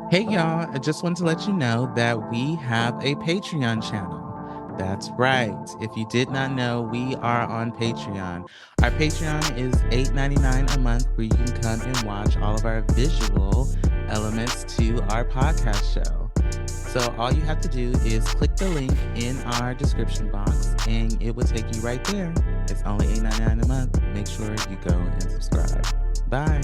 Hey y'all, I just wanted to let you know that we have a Patreon channel. That's right. If you did not know, we are on Patreon. Our Patreon is $8.99 a month where you can come and watch all of our visual elements to our podcast show. So all you have to do is click the link in our description box and it will take you right there. It's only $8.99 a month. Make sure you go and subscribe. Bye.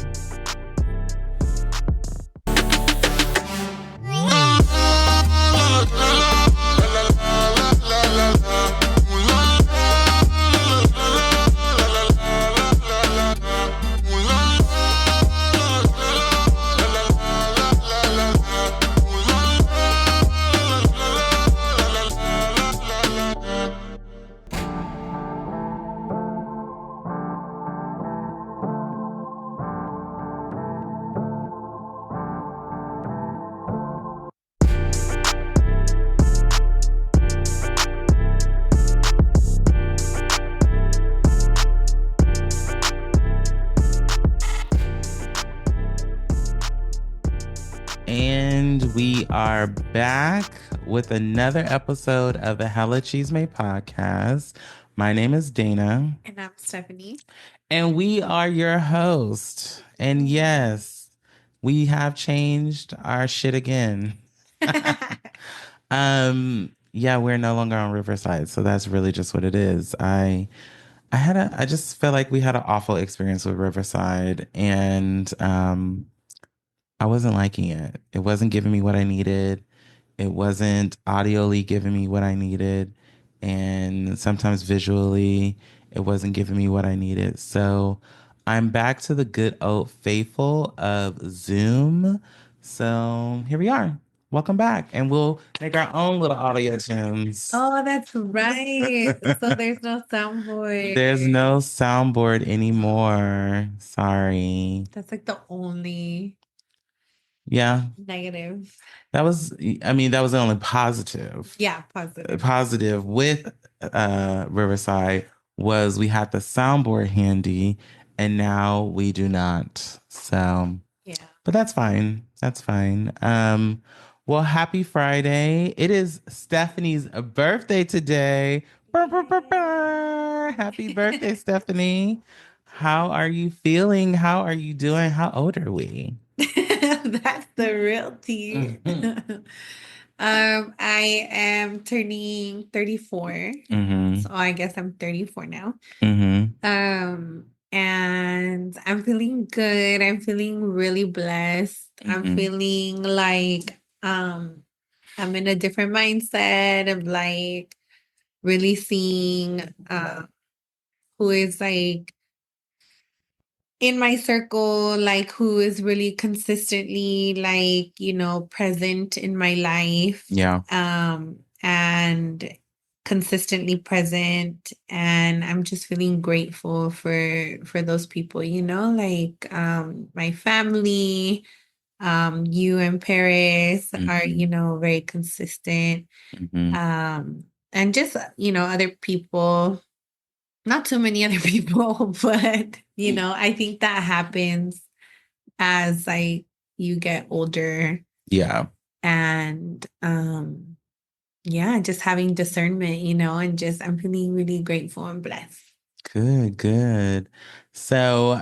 And we are back with another episode of the Hella Chisme Podcast. My name is Dana. And I'm Stefanie. And we are your host. And yes, we have changed our shit again. Yeah, we're no longer on Riverside, so that's really just what it is. I just felt like we had an awful experience with Riverside, and I wasn't liking it. It wasn't giving me what I needed. It wasn't audioly giving me what I needed. And sometimes visually, it wasn't giving me what I needed. So I'm back to the good old faithful of Zoom. So here we are. Welcome back. And we'll make our own little audio tunes. Oh, that's right. So there's no soundboard. There's no soundboard anymore. Sorry. That's like the only negative. That was the only positive. Yeah, positive. Positive with Riverside was we had the soundboard handy and now we do not. So yeah. But that's fine. That's fine. Well, happy Friday. It is Stefanie's birthday today. Burr, burr, burr, burr. Happy birthday, Stefanie. How are you feeling? How are you doing? How old are we? That's the real tea. I am turning 34. Mm-hmm. So I guess I'm 34 now. Mm-hmm. And I'm feeling good. I'm feeling really blessed. I'm feeling like I'm in a different mindset of like really seeing who is like in my circle, like who is really consistently like, present in my life. Yeah. And consistently present, and I'm just feeling grateful for those people, like my family, you and Paris are, very consistent. And just, other people, not too many other people, but I think that happens as like you get older. Yeah. And yeah, just having discernment, and just I'm feeling really grateful and blessed. Good. So,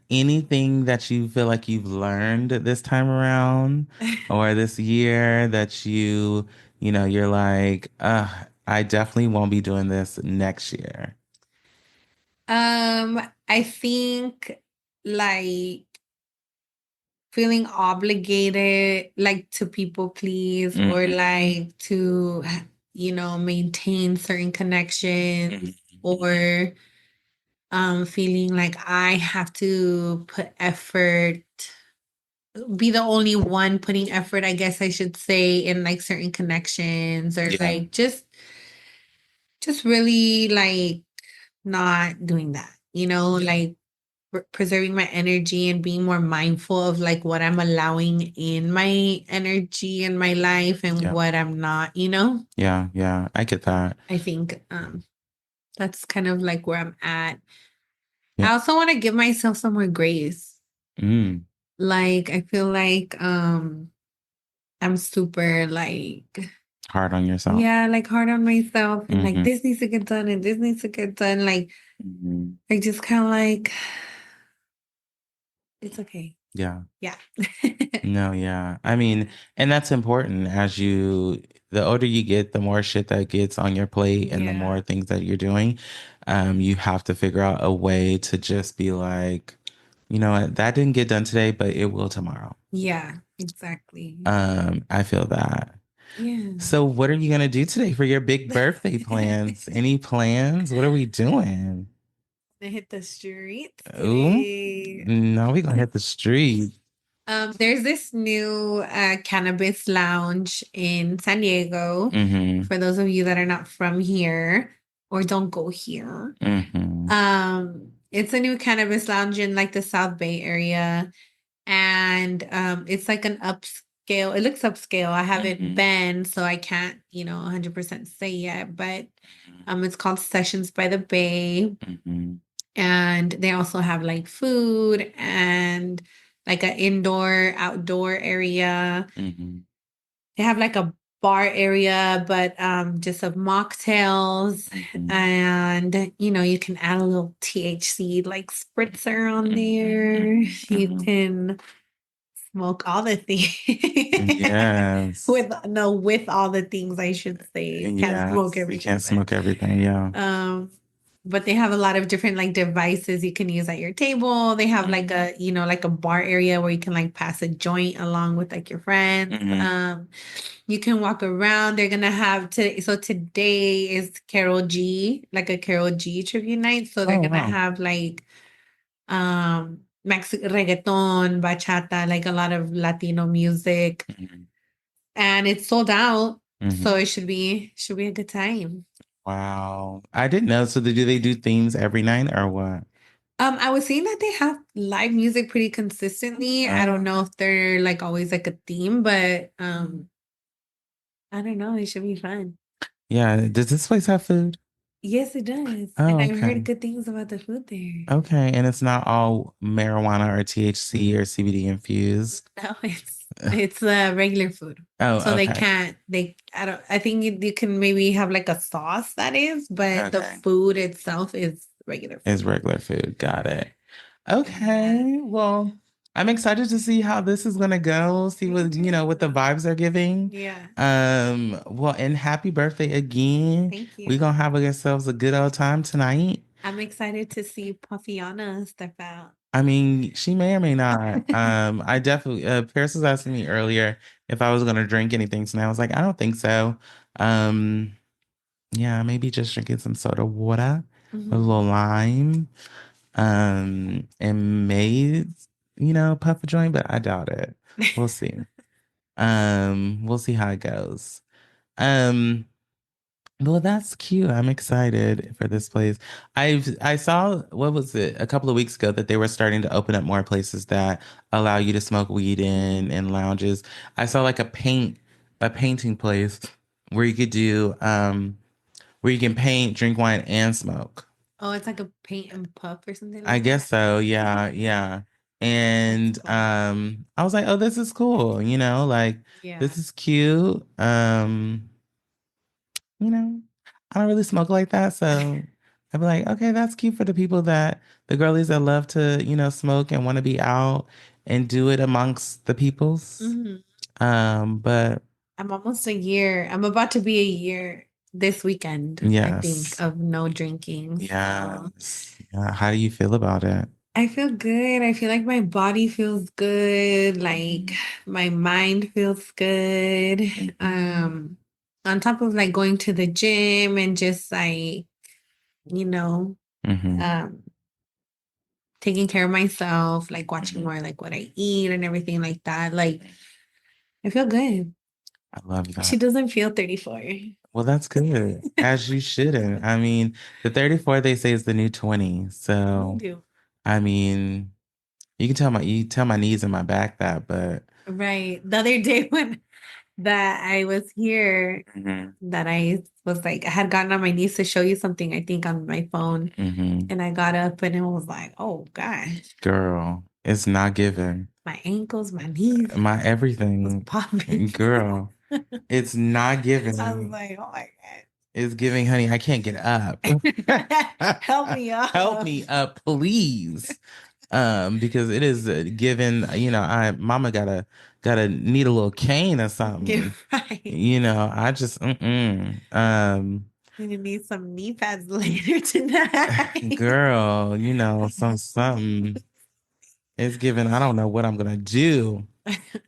anything that you feel like you've learned this time around or this year that you're like, I definitely won't be doing this next year? I think like feeling obligated, like to people please, or like to, maintain certain connections, or feeling like I have to put effort, be the only one putting effort, I guess I should say, in like certain connections, or like just really like not doing that, like preserving my energy and being more mindful of like what I'm allowing in my energy and my life and what I'm not, Yeah, I get that. I think that's kind of like where I'm at. I also want to give myself some more grace. Like I feel like I'm super like, Hard on yourself. yeah, like hard on myself and like Mm-hmm. this needs to get done and this needs to get done. Like Mm-hmm. I just kind of like it's okay. Yeah. Yeah. No, yeah. I mean, and that's important the older you get, the more shit that gets on your plate and the Yeah. more things that you're doing. You have to figure out a way to just be like, you know what, that didn't get done today, but it will tomorrow. Yeah, exactly. I feel that. Yeah. So what are you gonna do today for your big birthday plans? Any plans? What are we doing? I hit the streets Ooh, today. no, we gonna hit the street. There's this new cannabis lounge in San Diego. Mm-hmm. For those of you that are not from here or don't go here. Mm-hmm. It's a new cannabis lounge in like the South Bay area. And it's like an upscale. It looks upscale. I haven't Mm-hmm. been, so I can't, 100% say yet, but it's called Sessions by the Bay. Mm-hmm. And they also have like food and like an indoor outdoor area. Mm-hmm. They have like a bar area, but just of mocktails. Mm-hmm. And you can add a little THC like spritzer on there. You Mm-hmm. can smoke all the things. Yes. With all the things I should say. Can't smoke Yes. You everything, can't smoke everything. Yeah. um but they have a lot of different like devices you can use at your table. They have like like a bar area where you can like pass a joint along with like your friends. Mm-hmm. You can walk around. They're gonna have today is Carol G, like a Carol G tribute night. So they're Oh, gonna wow. have like reggaeton, bachata, like a lot of Latino music. Mm-hmm. And it's sold out. Mm-hmm. So it should be a good time. Wow. I didn't know. So do they do themes every night or what? I was seeing that they have live music pretty consistently. I don't know Okay. if they're like always like a theme, but I don't know. It should be fun. Yeah. Does this place have food? Yes, it does. And Oh, I've heard okay. good things about the food there. Okay. And it's not all marijuana or THC or CBD infused. No, it's regular food. So Oh, they okay. can't they I don't I think you can maybe have like a sauce that is, but the Okay. food itself is regular It's food. regular food. Got it. Yeah. Okay. Well, I'm excited to see how this is gonna go. See Me what, too. what the vibes are giving. Yeah. Well, and happy birthday again. Thank We're you. gonna have ourselves a good old time tonight. I'm excited to see Puffyana step out. I mean, she may or may not. I definitely Paris was asking me earlier if I was gonna drink anything tonight. I was like, I don't think so. Um, yeah, maybe just drinking some soda water, a Mhm. little lime. And may, puff a joint, but I doubt it. We'll see. We'll see how it goes. Um, well, that's cute. I'm excited for this place. I saw, what was it, a couple of weeks ago that they were starting to open up more places that allow you to smoke weed in Mhm. and lounges. I saw like a painting place where you could do where you can paint, drink wine, and smoke. Oh, it's like a paint and puff or something I like guess that. so. Yeah, yeah. That's And cool. I was like, "Oh, this is cool." Like Yeah. this is cute. You know, I don't really smoke like that, so I'd be like, "Okay, that's cute for the girlies that love to, smoke and want to be out and do it amongst the peoples." Mhm. But I'm almost a year. I'm about to be a year this weekend, I think, yes. of no drinking. So Yes. Yeah. How do you feel about it? I feel good. I feel like my body feels good. Like my mind feels good. Um, on top of like going to the gym and just like, you know, Mm-hmm. um, taking care of myself, like watching Hmm. more like what I eat and everything like that. Like I feel good. I love She that. doesn't feel 34. Well, that's good. As you shouldn't. I mean, the 34 they say is the new 20. You So, do. I mean, you tell my knees and my back that, but Right. The other day when that I was here, hmm that I was like, I had gotten on my knees to show you something, I think, on my phone. hmm And I got up and it was like, oh gosh. girl, it's not given. My ankles, my knees my was everything. popping. Girl, it's not giving. I was like, oh my It's giving, honey, I can't get up. God. Help me Help up. me up, please. Because it is given, I mama gotta need a little cane or Get something. right. I just I'm gonna need some knee pads later tonight. girl, something. It's given, I don't know what I'm gonna do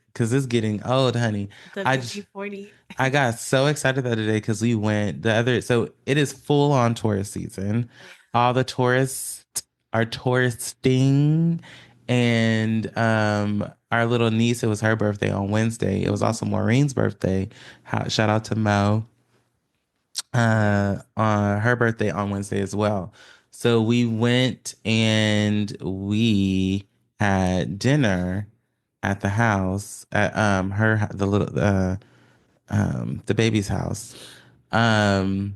because it's getting old, honey. I j- WD-40. I got so excited the other day because we went so it is full on tourist season. All the tourists are touristing, and our little niece, it was her birthday on Wednesday. It was also Maureen's birthday. Shout out to Mo. On her birthday on Wednesday as well. So we went and we had dinner at the house at the baby's house. Um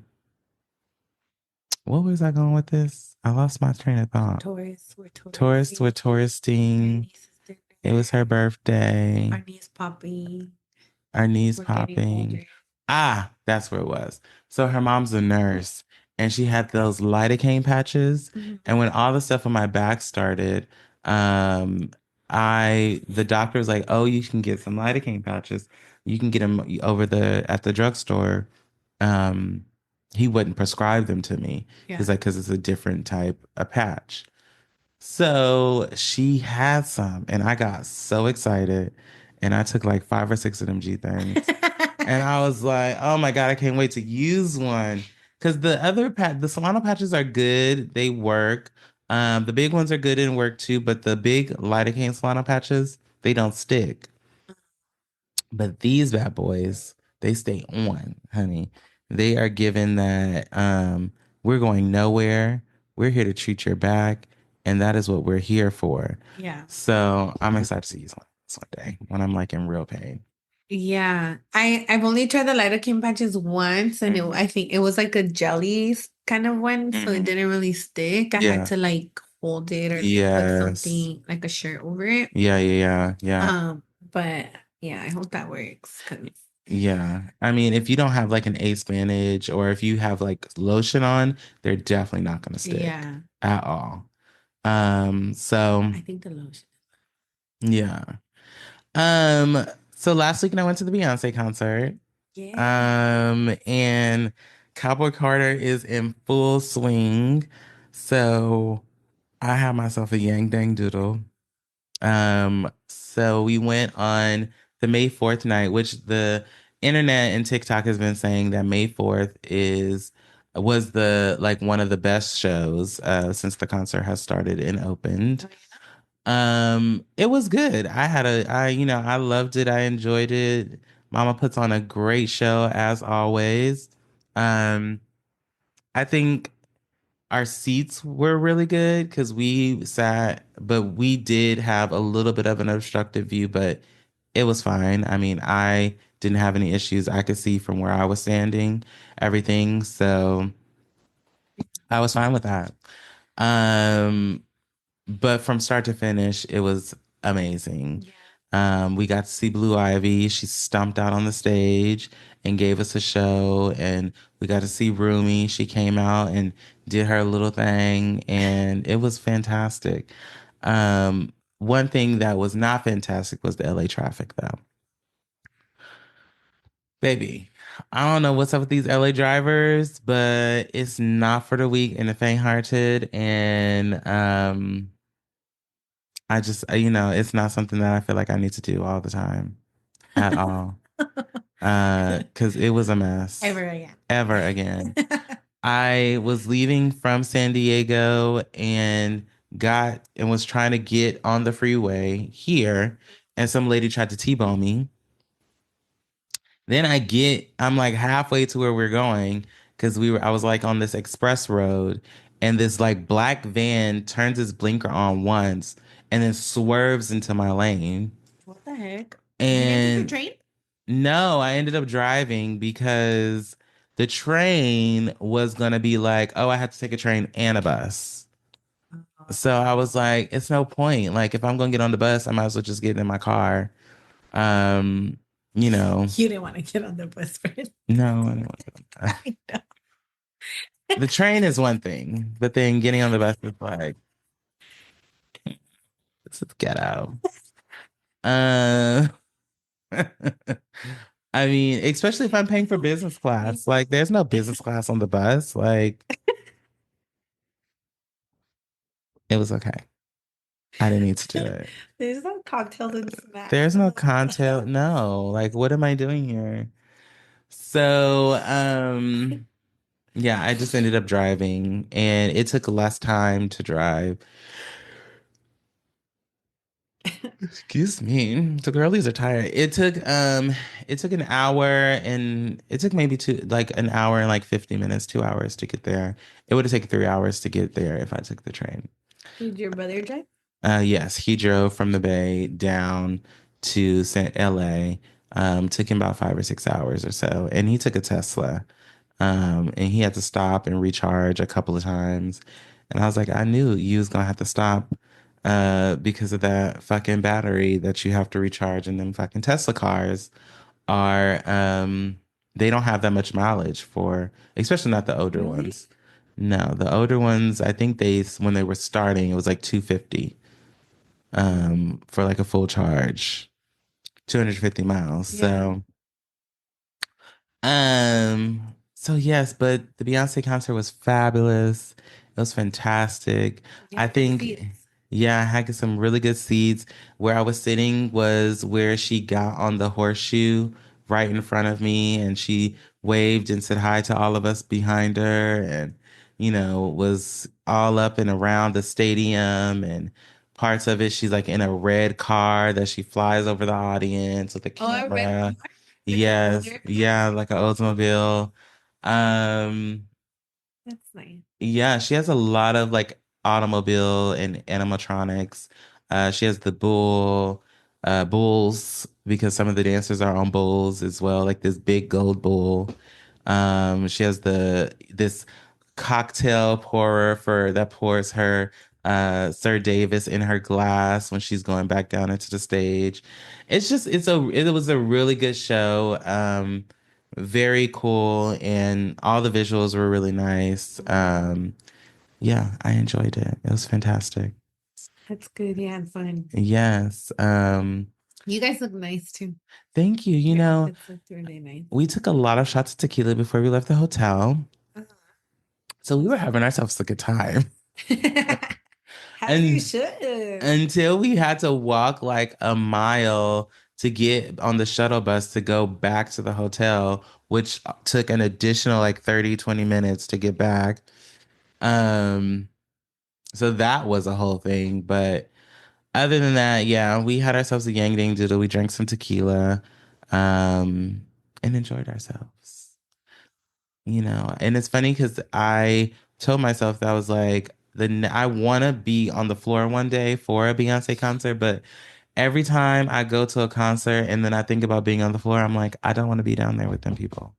what was I going with this? I lost my train of thought. Tourists were Tourists touristing. were touristing. It was her birthday. Our knees popping. Our knees We're getting popping. older. Ah, that's where it was. So her mom's a nurse and she had those lidocaine patches. Mhm. And when all the stuff on my back started, um, the doctor was like, "Oh, you can get some lidocaine patches. You can get them at the drugstore." Um, he wouldn't prescribe them to me. Yeah. He's like, because it's a different type of patch. So she had some, and I got so excited. And I took like 5 or 6 of them G things. And I was like, oh my God, I can't wait to use one. Because the Solano patches are good. They work. The big ones are good and work too, but the big lidocaine Solano patches, they don't stick. But these bad boys, they stay on, honey. They are given that we're going nowhere. We're here to treat your back, and that is what we're here for. Yeah. So I'm excited to use one this one day when I'm like in real pain. Yeah. I've only tried the lidocaine patches once, and I think it was like a jelly kind of one, so it didn't really stick. I had to like hold it or put something like a shirt over it. Yeah. But yeah, I hope that works. Yeah. I mean, if you don't have like an ace bandage or if you have like lotion on, they're definitely not going to stick at all. So I think the lotion. yeah. So last weekend I went to the Beyoncé concert. Yeah. And Cowboy Carter is in full swing. So I have myself a Yang Dang Doodle. So we went on the May 4th night, which the internet and TikTok has been saying that May 4th was the like one of the best shows since the concert has started and opened. It was good. I loved it. I enjoyed it. Mama puts on a great show as always. Um, I think our seats were really good because but we did have a little bit of an obstructive view, but it was fine. I mean, I didn't have any issues. I could see from where I was standing, everything. So I was fine with that. Um, but from start to finish, it was amazing. We got to see Blue Ivy. She stomped out on the stage and gave us a show. And we got to see Rumi. She came out and did her little thing, and it was fantastic. One thing that was not fantastic was the LA traffic, though. Baby, I don't know what's up with these LA drivers, but it's not for the weak and the faint-hearted. And it's not something that I feel like I need to do all the time at all. Because it was a mess. Ever again. Ever again. I was leaving from San Diego and was trying to get on the freeway here, and some lady tried to T-bone me. Then I'm like halfway to where we're going because I was like on this express road, and this like black van turns its blinker on once and then swerves into my lane. What the heck? And you didn't take the train? No, I ended up driving because the train was gonna be like, oh, I had to take a train and a bus. So I was like, it's no point. Like, if I'm gonna get on the bus, I might as well just get in my car. Um, you know, You didn't want to get on the bus for it. no, I don't want to get on that. I know. The train is one thing, but then getting on the bus is like, it's a ghetto. Uh, I mean, especially if I'm paying for business class. Like, there's no business class on the bus. Like, it was okay. I didn't need to do it. There's no cocktails and snacks There's on no the content. bus. No. Like, what am I doing here? So, yeah, I just ended up driving and it took less time to drive. Excuse me. The girlies are tired. It took an hour and it took maybe an hour and like 50 minutes, 2 hours to get there. It would have taken 3 hours to get there if I took the train. Did your brother drive? Yes, he drove from the Bay down to LA. Took him about 5 or 6 hours or so. And he took a Tesla. And he had to stop and recharge a couple of times. And I was like, I knew you was gonna have to stop because of that fucking battery that you have to recharge. And them fucking Tesla cars are they don't have that much mileage for, especially not the older Really? ones. No, the older ones, I think when they were starting, it was like 250 for like a full charge, 250 miles. Yeah. So yes, but the Beyonce concert was fabulous. It was fantastic. You I had good think, seats. yeah, I had some really good seats. Where I was sitting was where she got on the horseshoe right in front of me, and she waved and said hi to all of us behind her, and was all up and around the stadium and parts of it. She's like in a red car that she flies over the audience with a Oh, I read camera. car? Like an Yes, older car? yeah, like an Oldsmobile. Um, That's nice. yeah, she has a lot of like automobile and animatronics. She has the bulls because some of the dancers are on bulls as well, like this big gold bull. She has this cocktail pourer for that pours her Sir Davis in her glass when she's going back down into the stage. It was a really good show. Very cool, and all the visuals were really nice. Yeah, I enjoyed it. It was fantastic. That's good. Yeah, and fun. Yes. You guys look nice too. Thank you. Your outfits look really nice. We took a lot of shots of tequila before we left the hotel. So we were having ourselves a good time. As you And should. until we had to walk like a mile to get on the shuttle bus to go back to the hotel, which took an additional like 30, 20 minutes to get back. Um, so that was a whole thing. But other than that, yeah, we had ourselves a yang dang doodle. We drank some tequila, and enjoyed ourselves. And it's funny because I told myself that I was like, I want to be on the floor one day for a Beyonce concert, but every time I go to a concert and then I think about being on the floor, I'm like, I don't want to be down there with them people.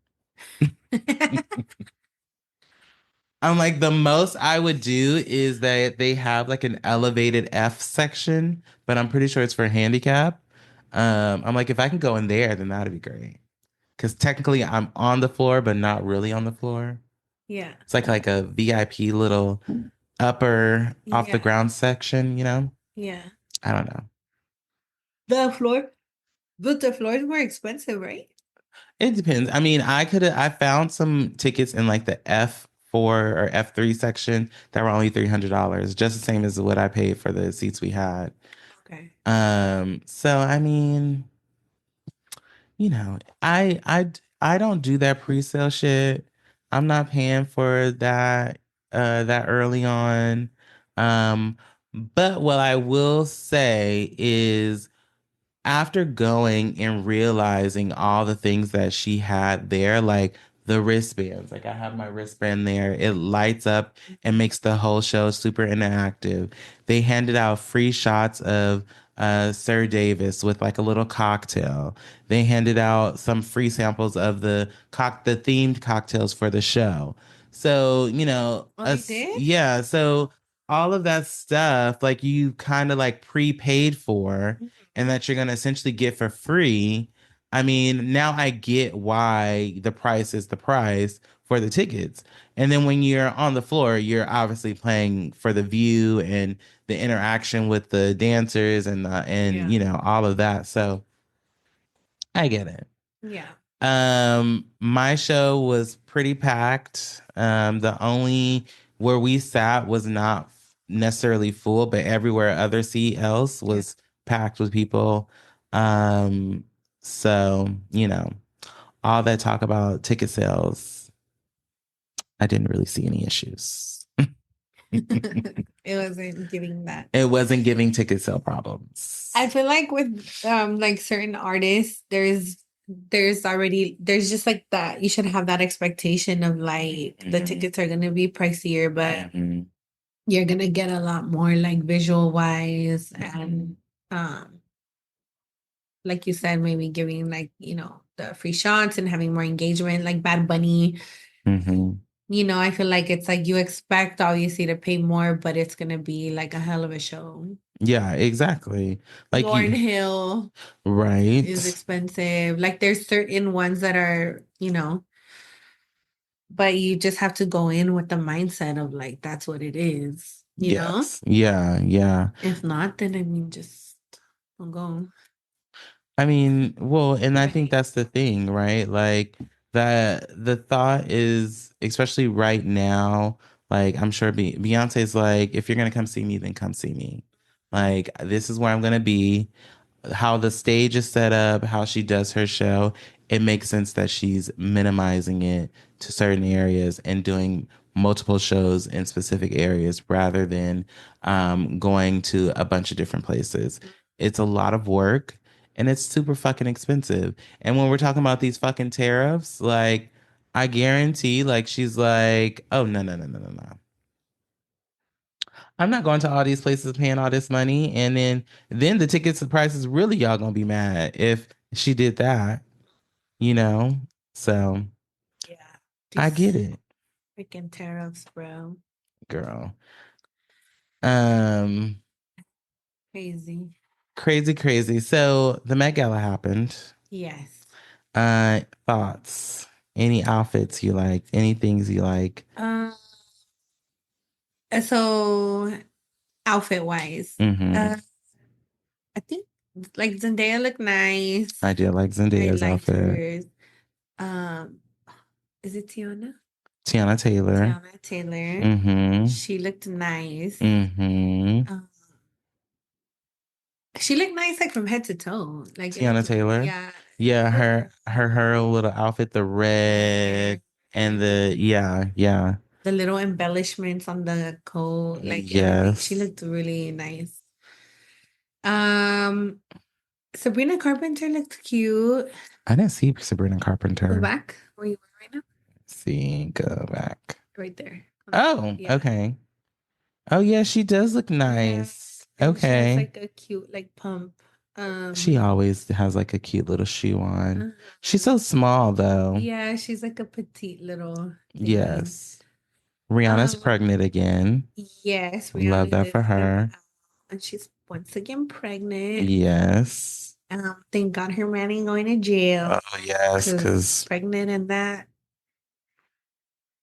I'm like, the most I would do is that they have like an elevated F section, but I'm pretty sure it's for handicap. I'm like, if I can go in there, then that'd be great. Because technically I'm on the floor, but not really on the floor. Yeah. It's like a VIP little upper off the Yeah. ground section. Yeah. I don't know. The floor, but the floor is more expensive, right? It depends. I mean, I found some tickets in like the F4 or F3 section that were only $300, just the same as what I paid for the seats we had. Okay. So I mean, I don't do that pre-sale shit. I'm not paying for that early on. But what I will say is after going and realizing all the things that she had there, like the wristbands, like I have my wristband there, it lights up and makes the whole show super interactive. They handed out free shots of Sir Davis with like a little cocktail. They handed out some free samples of the themed cocktails for the show. So, Oh, they did? yeah. So all of that stuff, like you kind of like prepaid for and that you're going to essentially get for free. I mean, now I get why the price is the price for the tickets. And then when you're on the floor, you're obviously playing for the view and the interaction with the dancers and Yeah. all of that. So I get it. Yeah. My show was pretty packed. The only where we sat was not necessarily full, but everywhere other seat else Yeah. was packed with people. Um, so, all that talk about ticket sales, I didn't really see any issues. It wasn't giving that. It wasn't giving ticket sale problems. I feel like with like certain artists, there's just like that. You should have that expectation of like the tickets are gonna be pricier, but you're gonna get a lot more like visual wise and like you said, maybe giving like, the free shots and having more engagement, like Bad Bunny. Mm-hmm. I feel like it's like you expect obviously to pay more, but it's gonna be like a hell of a show. Yeah, exactly. Like Lauren you, Hill is right? expensive. Like there's certain ones that are, but you just have to go in with the mindset of like that's what it is. Yes. Yeah, yeah. If not, then I mean just don't go. I mean, well, and I think Right. that's the thing, right? Like that the thought is, especially right now, like I'm sure Beyonce's like, if you're gonna come see me, then come see me. Like this is where I'm gonna be. How the stage is set up, how she does her show, it makes sense that she's minimizing it to certain areas and doing multiple shows in specific areas rather than going to a bunch of different places. It's a lot of work and it's super fucking expensive. And when we're talking about these fucking tariffs, like I guarantee, like she's like, oh no, no, no, no, no, no. I'm not going to all these places paying all this money. And then the tickets the prices really y'all gonna be mad if she did that, you know? So Yeah. I get These it, freaking tariffs, bro. girl. Um Crazy. Crazy, crazy. So the Met Gala happened. Yes. Thoughts. Any outfits you liked, any things you like. Um, so outfit wise, Mm-hmm. I think like Zendaya looked nice. I did like I Zendaya's liked outfit. hers. Um, is it Tiana? Tiana Taylor. Tiana Taylor. Mm-hmm. She looked nice. Mm-hmm. Um, she looked nice like from head to toe. Like Tiana Taylor. yeah, Yeah, her little outfit, the hair, red and the yeah, yeah. the little embellishments on the coat, like everything. She Yes. looked really nice. Um, Sabrina Carpenter looked cute. I didn't see Sabrina Go Carpenter. back. Where you are right now? See, go back. Right there. Oh, Yeah. okay. Oh yeah, she does look Yeah. nice. And she has Okay. like a cute like pump. She always has like a cute little shoe on. She's Uh-huh. so small though. Yeah, she's like a petite little thingy. Yes. Rihanna's Um, pregnant again. yes, Love Rihanna that did for come her. out and she's once again pregnant. Yes. Thank God her man ain't going to jail Oh yes, because because pregnant and that.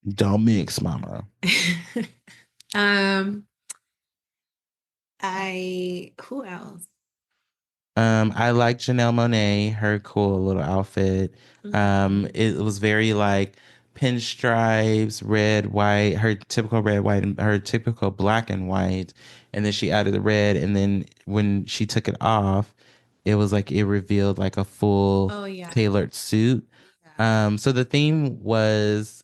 don't mix, mama. um, who else? I like Janelle Monáe, her cool little outfit. Mhm. It was very like pinstripes, red, white, her typical red, white, and her typical black and white. And then she added the red. And then when she took it off, it was like it revealed like a full Oh yeah. tailored suit. Yeah. So the theme was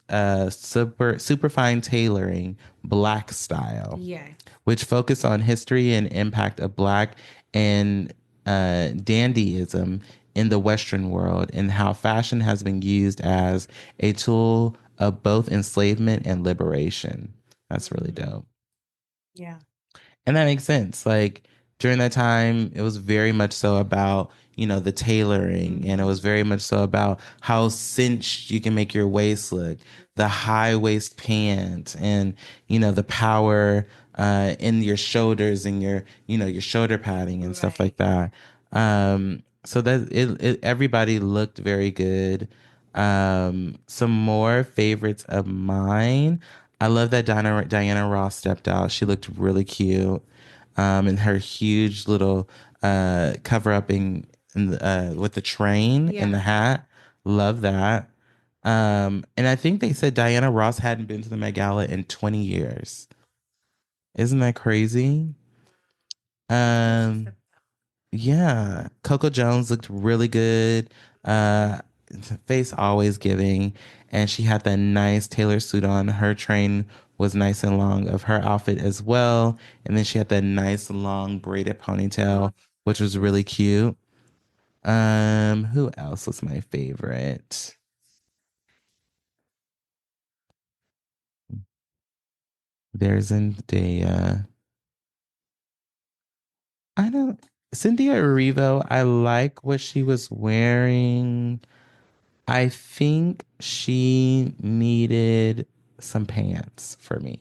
super fine tailoring, black style, Yeah. which focused on history and impact of Black and dandyism in the Western world and how fashion has been used as a tool of both enslavement and liberation. That's really Mhm. dope. Yeah. And that makes sense. Like, during that time, it was very much so about, the tailoring, and it was very much so about how cinched you can make your waist look, the high waist pant, and, the power in your shoulders and your shoulder padding and stuff Right. like that. So that everybody looked very good. Some more favorites of mine. I love that Diana Ross stepped out. She looked really cute. And her huge little cover up in with the train and the Yeah. hat. Love that. And I think they said Diana Ross hadn't been to the Met Gala in 20 years. Isn't that crazy? Well, she Um, said yeah, Coco Jones looked really good. Uh, Face always giving, and she had that nice tailor suit on. Her train was nice and long of her outfit as well, and then she had that nice long braided ponytail, which was really cute. Who else was my favorite? There's Zendaya. I don't. Cynthia Erivo. I like what she was wearing. I think she needed some pants for me.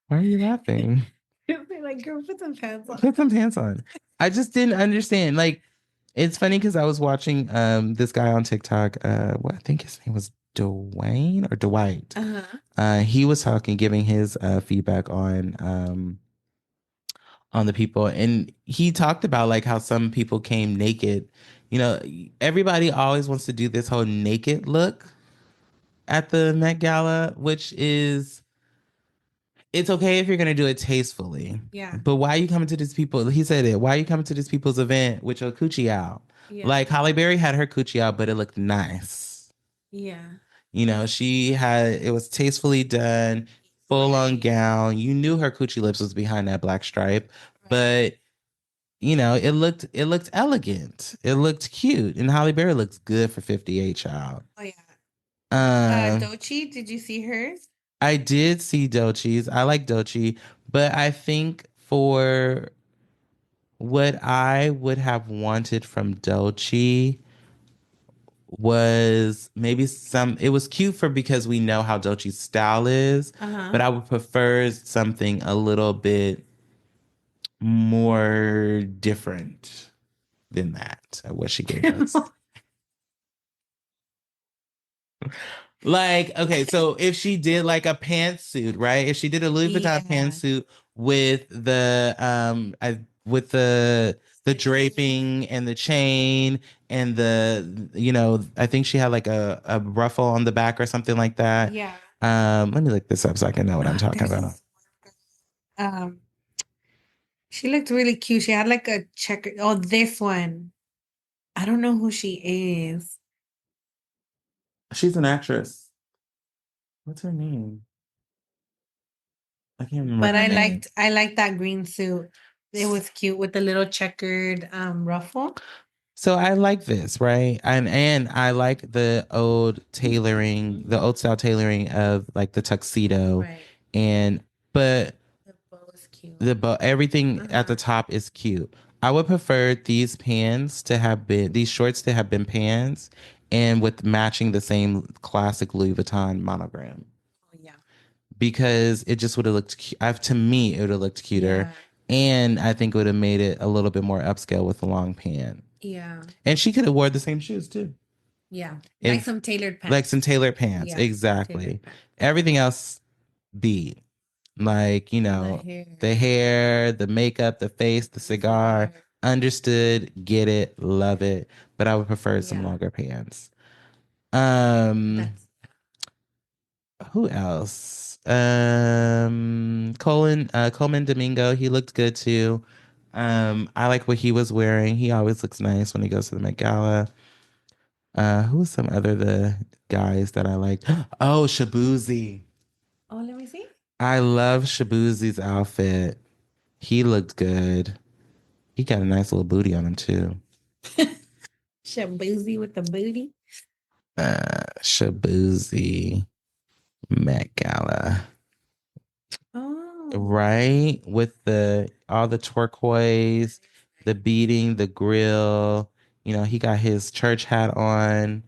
Why are you laughing? They're like, girl, put some pants on. Put some pants on. I just didn't understand. Like, it's funny because I was watching this guy on TikTok. What I think his name was Dwayne or Dwight. Uh-huh. He was talking, giving his feedback on the people, and he talked about like how some people came naked. You know, everybody always wants to do this whole naked look at the Met Gala, which is it's okay if you're gonna do it tastefully. Yeah. But why are you coming to these people? He said it. Why are you coming to these people's event with your coochie out? Yeah. Like Halle Berry had her coochie out, but it looked nice. Yeah. She had it was tastefully done, full on Right. gown. You knew her coochie lips was behind that black stripe, Right. but it looked elegant. It looked cute, and Halle Berry looks good for 58, child. Oh yeah. Um, Dochi, did you see hers? I did see Dochi's. I like Dochi, but I think for what I would have wanted from Dochi was maybe it was cute for because we know how Dochi's style is, Uh-huh. but I would prefer something a little bit more different than that, what she gave us. Like, okay, so if she did like a pantsuit, right? If she did a Louis Vuitton Yeah. pantsuit with the draping and the chain and I think she had like a ruffle on the back or something like that. Yeah. Let me look this up so I can know what I'm talking There's about. this um she looked really cute. She had like a checker. Oh, this one. I don't know who she is. She's an actress. What's her name? I can't remember But her name. I liked that green suit. It was cute with the little checkered ruffle. So I like this, right? And I like the old tailoring, the old style tailoring of like the tuxedo, Right. and but The bow is cute. everything at the Uh-huh. top is cute. I would prefer these shorts to have been pants and with matching the same classic Louis Vuitton monogram Oh yeah. because it just would have looked to me it would have looked cuter, Yeah. and I think it would have made it a little bit more upscale with the long pant. Yeah. And she could have wore the same shoes too. Yeah. Like If some tailored like some pants. tailored pants, Yeah. exactly. Tailored pants. Everything else beat. Like, The hair. the hair, the makeup, the face, the The cigar, cigar. understood, get it, love it. But I would prefer some Yeah. longer pants. Um, That's who else? Coleman Domingo, he looked good too. I like what he was wearing. He always looks nice when he goes to the Met Gala. Who's some other the guys that I like? Oh, Shabuzi. Oh, let me see. I love Shabuzi's outfit. He looked good. He got a nice little booty on him too. Shabuzi with the booty. Shabuzi. Met Gala. Oh, Right? With the all the turquoise, the beading, the grill. You know, he got his church hat on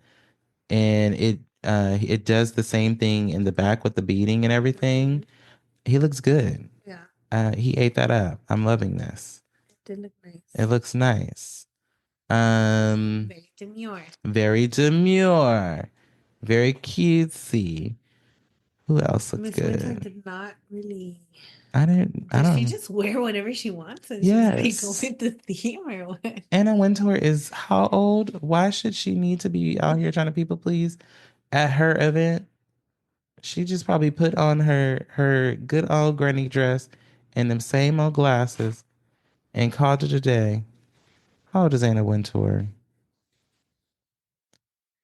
and it does the same thing in the back with the beading and everything. He looks good. yeah, He ate that up. I'm loving this. it did look It nice. looks nice. Um, Very demure. very demure, very cutesy. Who else looks Miss Winter good? did not really. I Does she don't. just wear whatever she wants and just like go Yes. with the theme or what? Anna Wintour is how old? Why should she need to be out here trying to people please at her event? She just probably put on her good old granny dress and them same old glasses and called it a day. How old is Anna Wintour?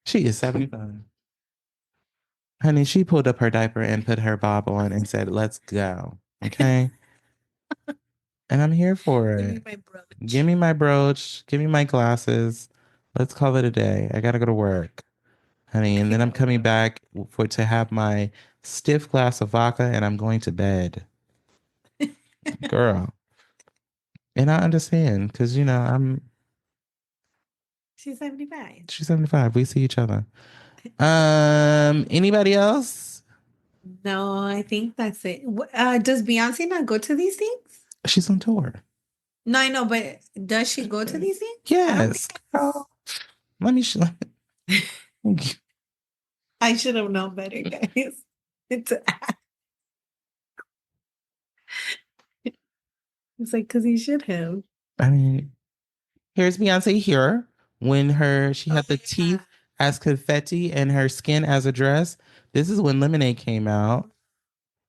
She is 75. Honey, she pulled up her diaper and put her bob on and said, "Let's go." Okay? And I'm here for Give me it. my Give brooch. me my brooch, give me my glasses. Let's call it a day. I gotta go to work, honey. And I then I'm know, coming girl. back for to have my stiff glass of vodka and I'm going to bed. Girl. And I understand because She's 75. she's 75. We see each other. Anybody else? No, I think that's it. Does Beyonce not go to these things? She's on tour. No, I know, but does she go to these things? I don't Yes. think Girl. Let me I should have known better, guys. It's, it's like, because you should have. I mean, here's Beyonce here when she Oh, had the yeah. teeth as confetti and her skin as a dress. This is when Lemonade came out.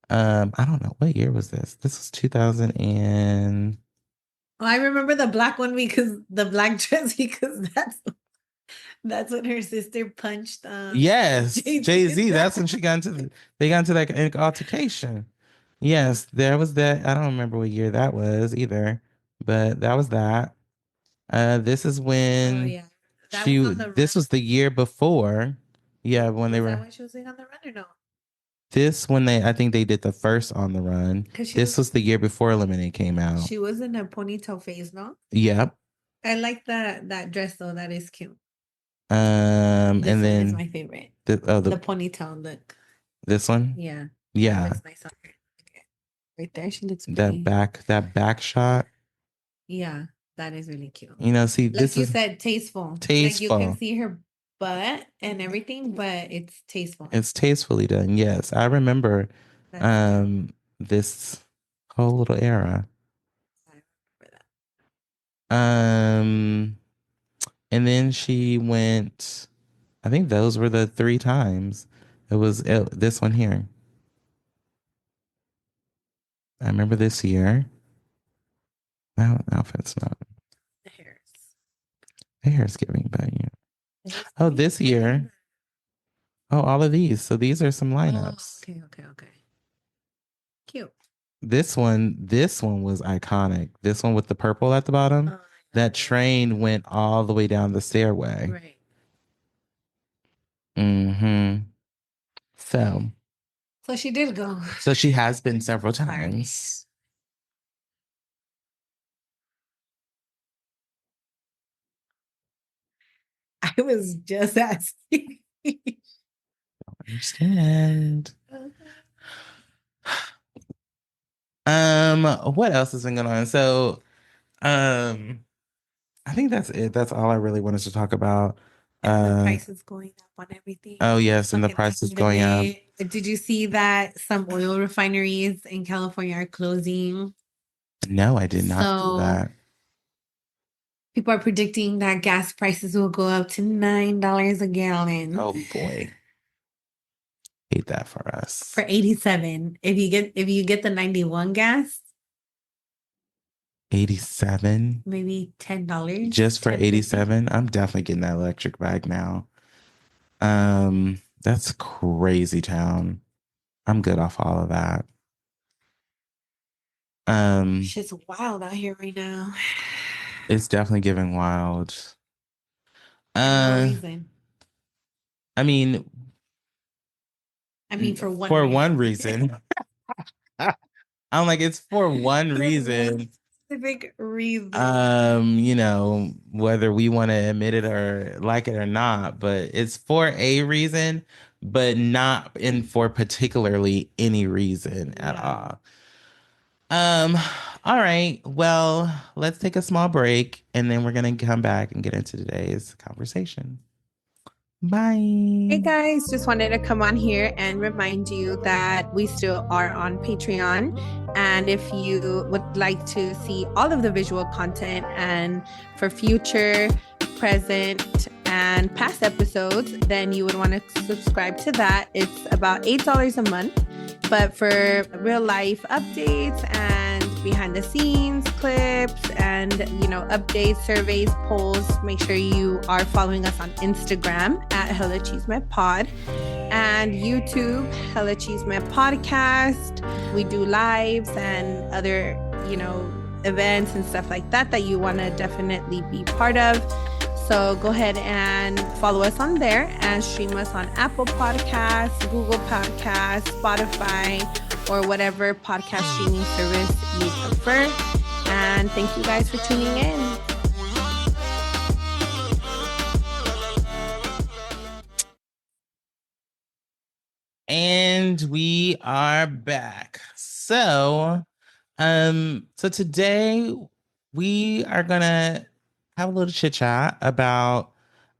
I don't know what year was this. This was 2000 and Oh, I remember the black one because the black dress because that's when her sister punched yes, Jay-Z. Jay-Z. That's when they got into that altercation. Yes, there was that. I don't remember what year that was either, but that was that. This is Oh when yeah. That was on the this run. was the year before. Yeah, when they Was that were when she was like on the run or no? I think they did the first On the Run. Because This was the year before Lemonade came out. she was in a ponytail phase, no? Yep. I like that dress though. That is cute. And This one is then my favorite. the The ponytail look. this one, Yeah. That yeah, looks nice on her. Okay. Right there, she looks that pretty. back shot. Yeah, that is really cute. See, Like this you is said, tasteful. Like you can tasteful. see her butt and everything, but it's tasteful. It's tastefully done. Yes, I remember That's cute. this whole little era. I remember that. Um, and then she went. I think those were the three times. It was this one here. I remember this year. That outfit's not. The hairs. The hair's giving, but yeah. The hair's Oh, giving? this year. Oh, all of these. So these are some Oh, lineups. okay. Cute. This one was iconic. This one with the purple at the bottom. Oh, That train went all the way down the stairway. right. Mm-hmm. So, So she did go. so she has been several Sorry. times. I was just asking. Understand. What else has been going on? So, um, I think that's it. That's all I really wanted to talk about. And the Uh, price is going up on everything. oh yes, and the Fucking price is going up. Did you see that some oil refineries in California are closing? No, I did not see So that. people are predicting that gas prices will go up to $9 a gallon Oh boy, hate that for for us. 87. If you get the 91 gas, 87 maybe $10. just for 10.50. 87. I'm definitely getting that electric bag now. That's crazy town. I'm good off all of that. Shit's wild out here right now. It's definitely giving wild. And no Uh, reason. I mean, I mean, for one For reason. one reason. I'm like, it's for one reason. Specific reason. You know, whether we want to admit it or like it or not, but it's for a reason, but not in for particularly any reason at all. Um, all right. Well, let's take a small break and then we're gonna come back and get into today's conversation. Hey Bye. guys, just wanted to come on here and remind you that we still are on Patreon. And if you would like to see all of the visual content and for future, present, and past episodes, then you would want to subscribe to that. It's about $8 a month. But for real life updates and behind the scenes clips and, you know, updates, surveys, polls, make sure you are following us on Instagram at Hella Chisme Pod and YouTube, Hella Chisme Podcast. We do lives and other, you know, events and stuff like that that you want to definitely be part of. So go ahead and follow us on there and stream us on Apple Podcasts, Google Podcasts, Spotify, or whatever podcast streaming service you prefer. And thank you guys for tuning in. And we are back. So today we are gonna have a little chit chat about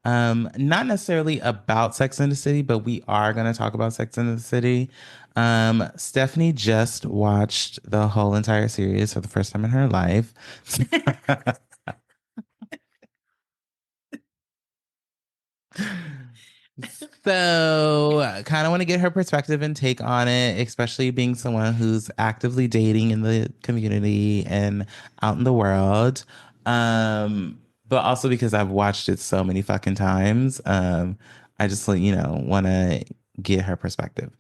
not necessarily about Sex in the City, but we are gonna talk about Sex in the City. Stefanie just watched the whole entire series for the first time in her life. So, I kind of want to get her perspective and take on it, especially being someone who's actively dating in the community and out in the world. But also because I've watched it so many fucking times. I just, you know, want to get her perspective.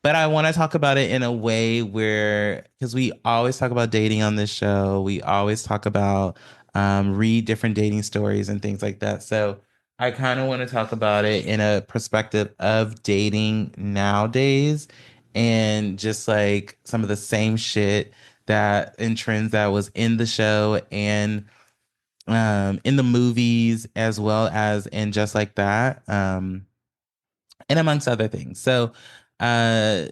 But I want to talk about it in a way where, because we always talk about dating on this show, we always talk about read different dating stories and things like that. So, I kind of want to talk about it in a perspective of dating nowadays and just like some of the same shit that and trends that was in the show and in the movies as well as in Just Like That and amongst other things. So uh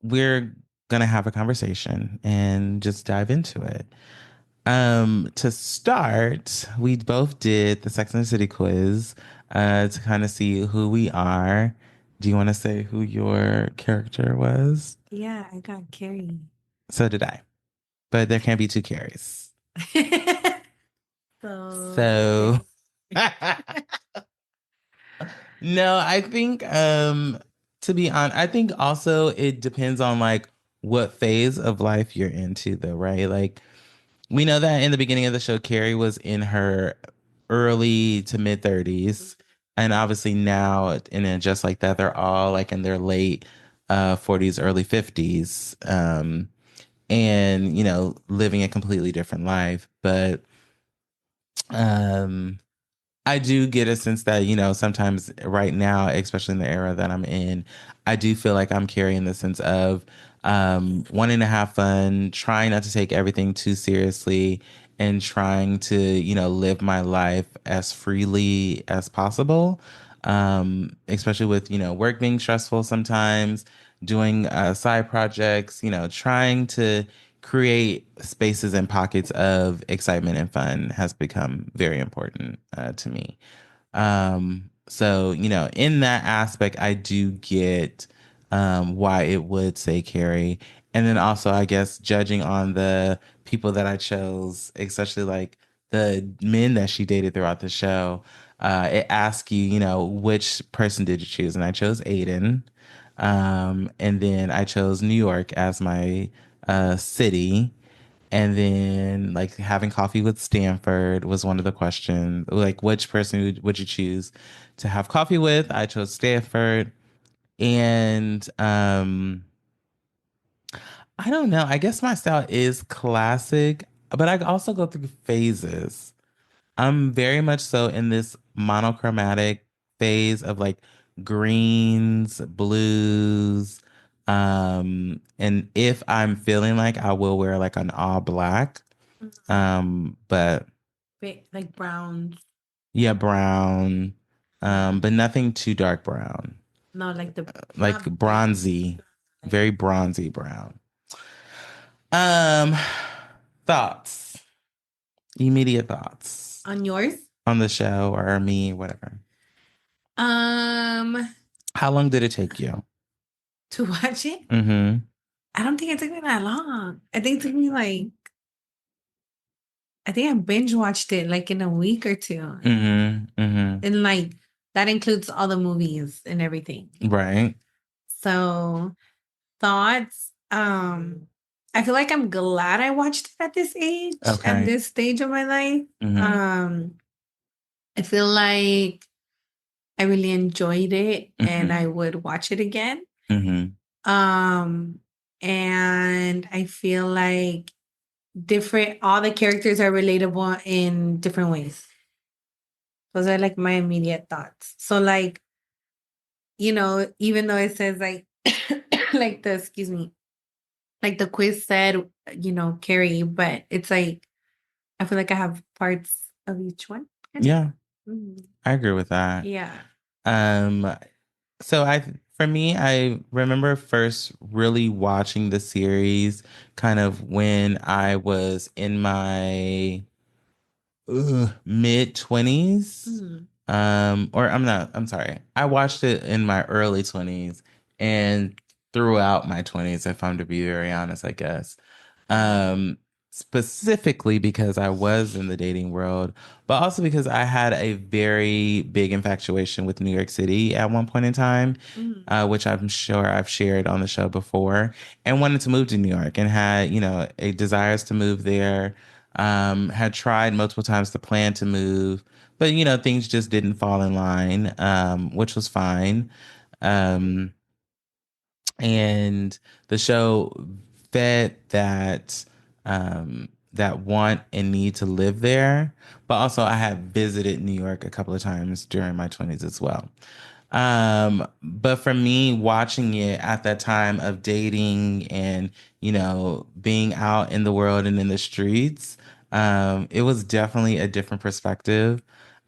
we're gonna have a conversation and just dive into it. To start, we both did the Sex and the City quiz, to kind of see who we are. Do you want to say who your character was? Yeah, I got Carrie. So did I, but there can't be two Carries. So, no, I think, to be honest, I think also it depends on like what phase of life you're into, though, right? Like, we know that in the beginning of the show, Carrie was in her early to mid 30s. And obviously now, and then Just Like That, they're all like in their late 40s, early 50s. And, you know, living a completely different life. But um, I do get a sense that, you know, sometimes right now, especially in the era that I'm in, I do feel like I'm carrying the sense of wanting to have fun, trying not to take everything too seriously, and trying to, you know, live my life as freely as possible. Especially with, you know, work being stressful sometimes, doing side projects, you know, trying to create spaces and pockets of excitement and fun has become very important to me. So, you know, in that aspect, I do get why it would say Carrie. And then also, I guess, judging on the people that I chose, especially like the men that she dated throughout the show, it asks you, you know, which person did you choose? And I chose Aiden. And then I chose New York as my city. And then, like, having coffee with Stanford was one of the questions. Like, which person would you choose to have coffee with? I chose Stanford. And I don't know. I guess my style is classic, but I also go through phases. I'm very much so in this monochromatic phase of like greens, blues. And if I'm feeling like I will wear like an all black. But Like browns. yeah, brown. Yeah. But nothing too dark brown. No, like the Like not beige. bronzy, Like very bronzy brown. Um, thoughts, immediate thoughts on yours. on the show or me, whatever. Um, How long did it take you? to watch it. Mm-hmm. I don't think it took me that long. I think it took me like I think I binge watched it like in a week or two. Mm-hmm. Mm-hmm. And like that includes all the movies and everything. Right. So thoughts. I feel like I'm glad I watched it at this age and Okay. this stage of my life. Mm-hmm. I feel like I really enjoyed it and Mm-hmm. I would watch it again. Mm-hmm. Um, and I feel like all the characters are relatable in different ways. Those are like my immediate thoughts. So like, even though it says like like excuse me, like the quiz said, Carrie, but it's like I feel like I have parts of each one. Yeah, Mhm. I agree with that. Yeah. Um, so for me, I remember first really watching the series kind of when I was in my mid 20s. Mhm. Or I'm sorry. I watched it in my early 20s and throughout my 20s, if I'm to be very honest, I guess. Yeah. Um, Specifically because I was in the dating world, but also because I had a very big infatuation with New York City at one point in time, Mhm. which I'm sure I've shared on the show before, and wanted to move to New York and had, a desires to move there. Had tried multiple times to plan to move, but things just didn't fall in line, which was fine. Um, and the show fed that want and need to live there. But also, I had visited New York a couple of times during my 20s as well. But for me, watching it at that time of dating and, being out in the world and in the streets, it was definitely a different perspective.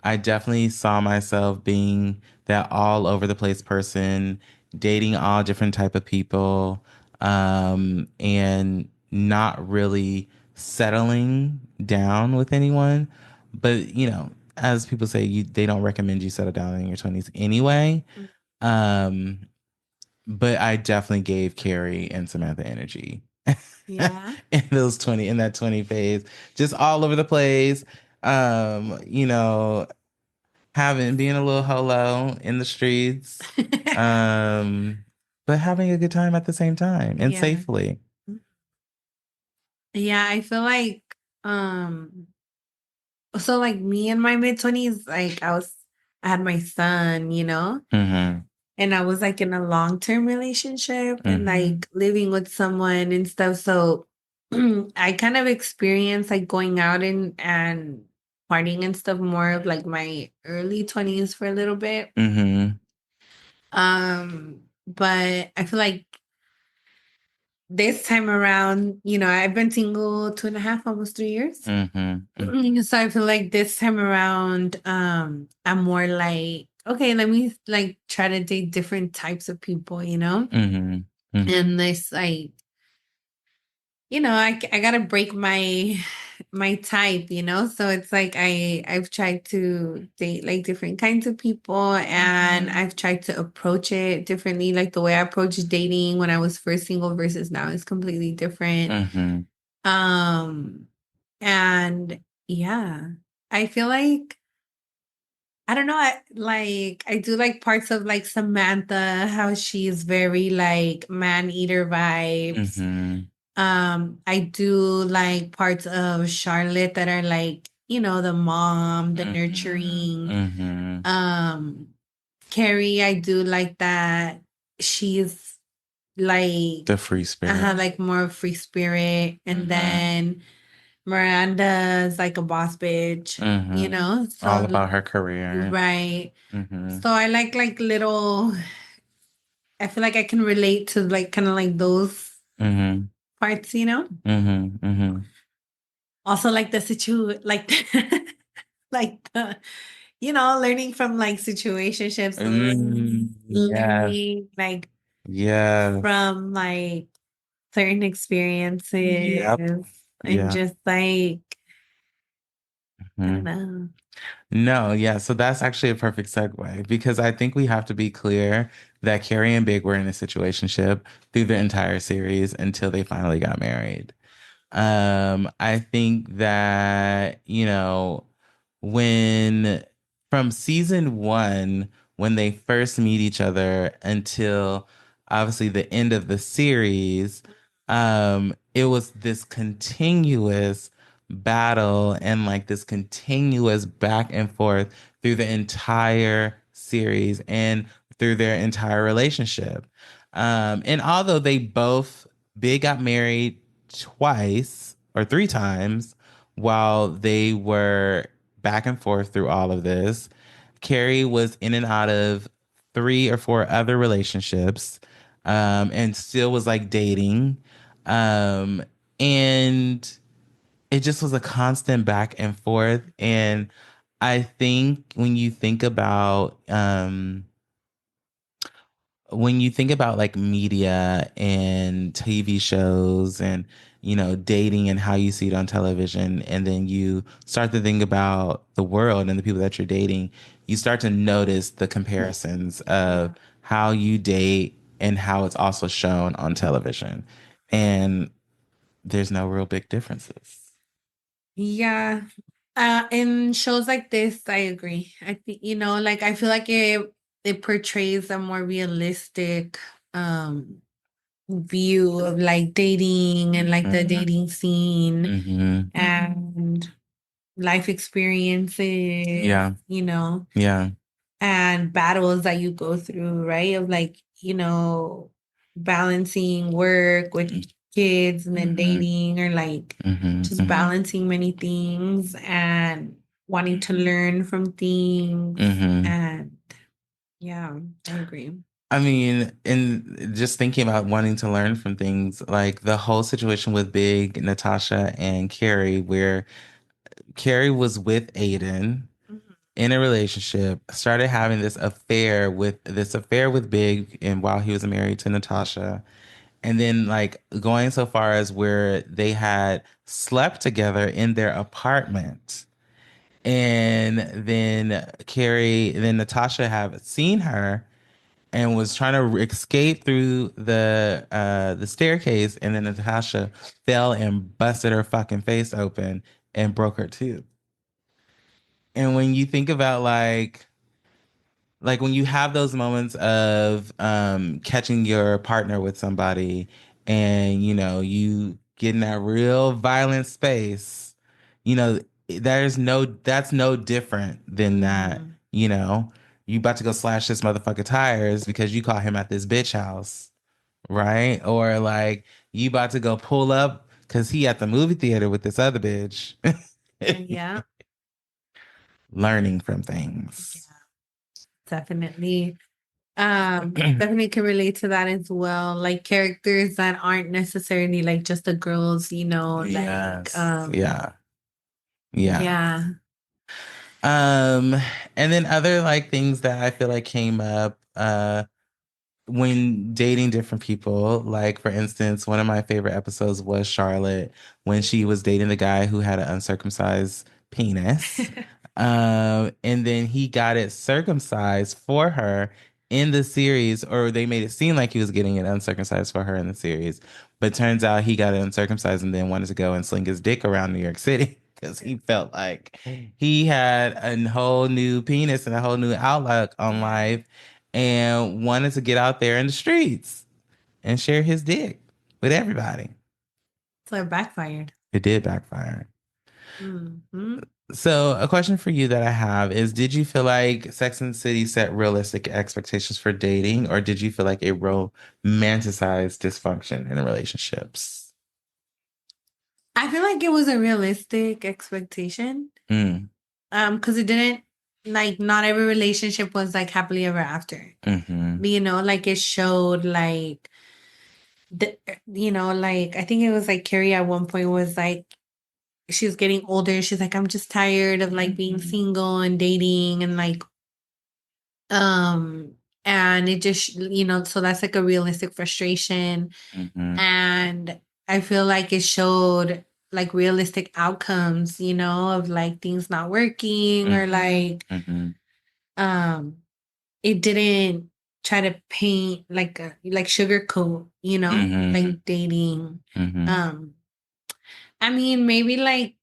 I definitely saw myself being that all over the place person, dating all different type of people, and not really settling down with anyone. But, as people say, they don't recommend you settle down in your 20s anyway. Mhm. Um, but I definitely gave Carrie and Samantha energy Yeah. in that 20 phase, just all over the place. You know, being a little holo in the streets. Um, but having a good time at the same time and Yeah. safely. Yeah, I feel like so like me in my mid-20s, like I had my son, Mm-hmm. and I was like in a long-term relationship and Mm-hmm. like living with someone and stuff. So I kind of experienced like going out and partying and stuff more of like my early 20s for a little bit. Mm-hmm. But I feel like this time around, I've been single 2.5, almost 3 years. Mm-hmm. So I feel like this time around, I'm more like, okay, let me like try to date different types of people, Mm-hmm. Mm-hmm. and this like, I gotta break my type, so it's like I've tried to date like different kinds of people and I've tried to approach it differently. Like the way I approached dating when I was first single versus now is completely different. Mm-hmm. Um, and yeah, I feel like I don't know. I do like parts of like Samantha, how she's very like man eater vibes. Mm-hmm. I do like parts of Charlotte that are like, the mom, the Mm-hmm. nurturing. Mm-hmm. Um, Carrie, I do like that. She's like, The free spirit. like more of free spirit. And Mm-hmm. then Miranda's like a boss bitch, you Mm-hmm. know? All So, about her career. right. Mm-hmm. So I like little, I feel like I can relate to like kind of like those Mm-hmm. parts, you know? Mm-hmm. Mm-hmm. Also like the like, like the, you know, learning from like situationships, Yeah. learning like Yeah. from like certain Yep. experiences and Yeah. just like, I don't Mhm. know. No, yeah. So that's actually a perfect segue because I think we have to be clear that Carrie and Big were in a situationship through the entire series until they finally got married. I think that, when from season one, when they first meet each other until obviously the end of the series, it was this continuous battle and like this continuous back and forth through the entire series and through their entire relationship. And although Big got married twice or three times while they were back and forth through all of this. Carrie was in and out of three or four other relationships, and still was like dating. Um, and it just was a constant back and forth. And I think when you think about like media and TV shows and dating and how you see it on television, and then you start to think about the world and the people that you're dating, you start to notice the comparisons of Yeah. how you date and how it's also shown on television, and there's no real big differences. Yeah. In shows like this, I agree. I think, you know, like I feel like it portrays a more realistic um view of like dating and like the Mm-hmm. dating scene Mm-hmm. and life experiences, Yeah. you know, Yeah. and battles that you go through, right? Of like, you know, balancing work with kids and then Mm-hmm. dating or like Mm-hmm. just balancing many things and wanting to learn from things. Mm-hmm. And yeah, I agree. I mean, in just thinking about wanting to learn from things, like the whole situation with Big, Natasha, and Carrie, where Carrie was with Aiden Mhm. in a relationship, started having this affair with Big, and while he was married to Natasha, and then like going so far as where they had slept together in their apartment. And then Natasha had seen her and was trying to escape through the staircase, and then Natasha fell and busted her fucking face open and broke her tooth. And when you think about like when you have those moments of catching your partner with somebody, and you get in that real violent space, you know that's no different than that. Mhm. You about to go slash this motherfucker tires because you caught him at this bitch house, right? Or like you about to go pull up because he at the movie theater with this other bitch. Yeah, Learning from things. yeah, definitely. Definitely can relate to that as well. Like characters that aren't necessarily like just the girls, you know, like Yes. Yeah. Yeah. yeah. Um, and then other like things that I feel like came up when dating different people. Like for instance, one of my favorite episodes was Charlotte when she was dating the guy who had an uncircumcised penis. And then he got it circumcised for her in the series, or they made it seem like he was getting it uncircumcised for her in the series. But turns out he got it uncircumcised and then wanted to go and sling his dick around New York City because he felt like he had a whole new penis and a whole new outlook on Yeah. life and wanted to get out there in the streets and share his dick with everybody. So it backfired. It did backfire. Hmm. So, a question for you that I have is, did you feel like Sex and the City set realistic expectations for dating, or did you feel like it romanticized dysfunction in relationships? I feel like it was a realistic expectation. Mm. Because it didn't, like, not every relationship was like happily ever after. Mm-hmm. You know, like it showed like the, you know, like I think it was like Carrie at one point was like she was getting older. She's like, I'm just tired of like being single and dating and like um and it just, you know, so that's like a realistic frustration. Mm-hmm. And I feel like it showed like realistic outcomes, you know, of like things not working or like Mm-hmm. um it didn't try to paint like a like sugarcoat, you know, Mm-hmm. like dating. Mm-hmm. Um I mean maybe like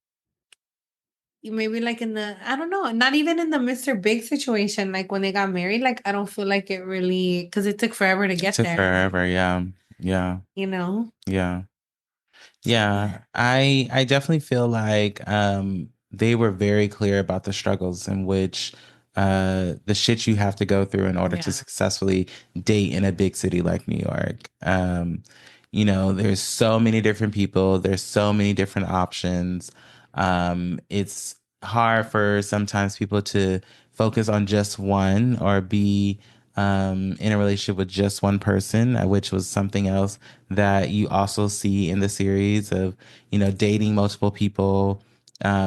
in the, I don't know, not even in the Mr. Big situation, like when they got married, like I don't feel like it really, because it took forever to get Took there, forever. Yeah. Yeah. you know? Yeah. Yeah, I definitely feel like they were very clear about the struggles in which the shit you have to go through in order to Yeah. successfully date in a big city like New York. You know, there's so many different people, there's so many different options. It's hard for sometimes people to focus on just one or be in a relationship with just one person, which was something else that you also see in the series of, you know, dating multiple people,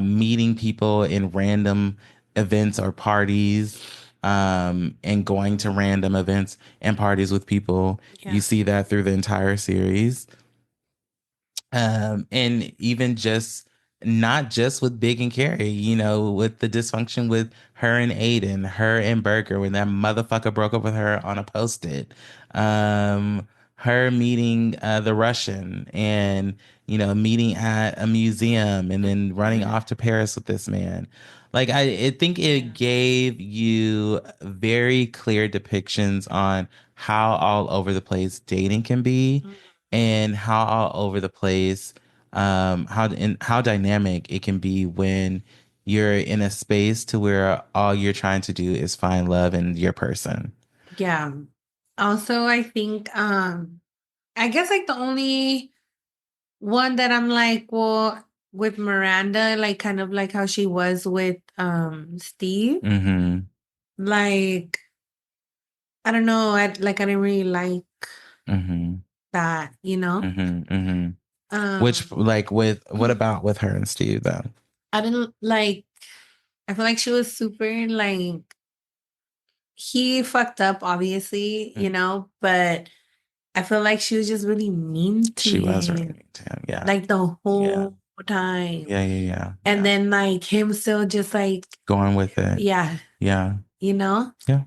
meeting people in random events or parties, and going to random events and parties with people. You Yeah. see that through the entire series. And even just not just with Big and Carrie, you know, with the dysfunction with her and Aiden, her and Burger, when that motherfucker broke up with her on a post-it. Her meeting the Russian and, you know, meeting at a museum and then running off to Paris with this man. Like I think it gave you very clear depictions on how all over the place dating can be and how all over the place how dynamic it can be when you're in a space to where all you're trying to do is find love in your person. Yeah. Also, I think I guess like the only one that I'm like, well, with Miranda, like kind of like how she was with Steve. Mm-hmm. Like I don't know, I didn't really like Mm-hmm. that, you know? Mm-hmm. Mm-hmm. Which, Um like, with what about with her and Steve though? I didn't like, I feel like she was super like, he fucked up obviously, you Mhm. know, but I feel like she was just really mean to She was him relating to him. Yeah. like the Yeah. whole time. Yeah. Yeah. Yeah. And Yeah. then like him still just like, Going with it. yeah, Yeah. you know? Yeah.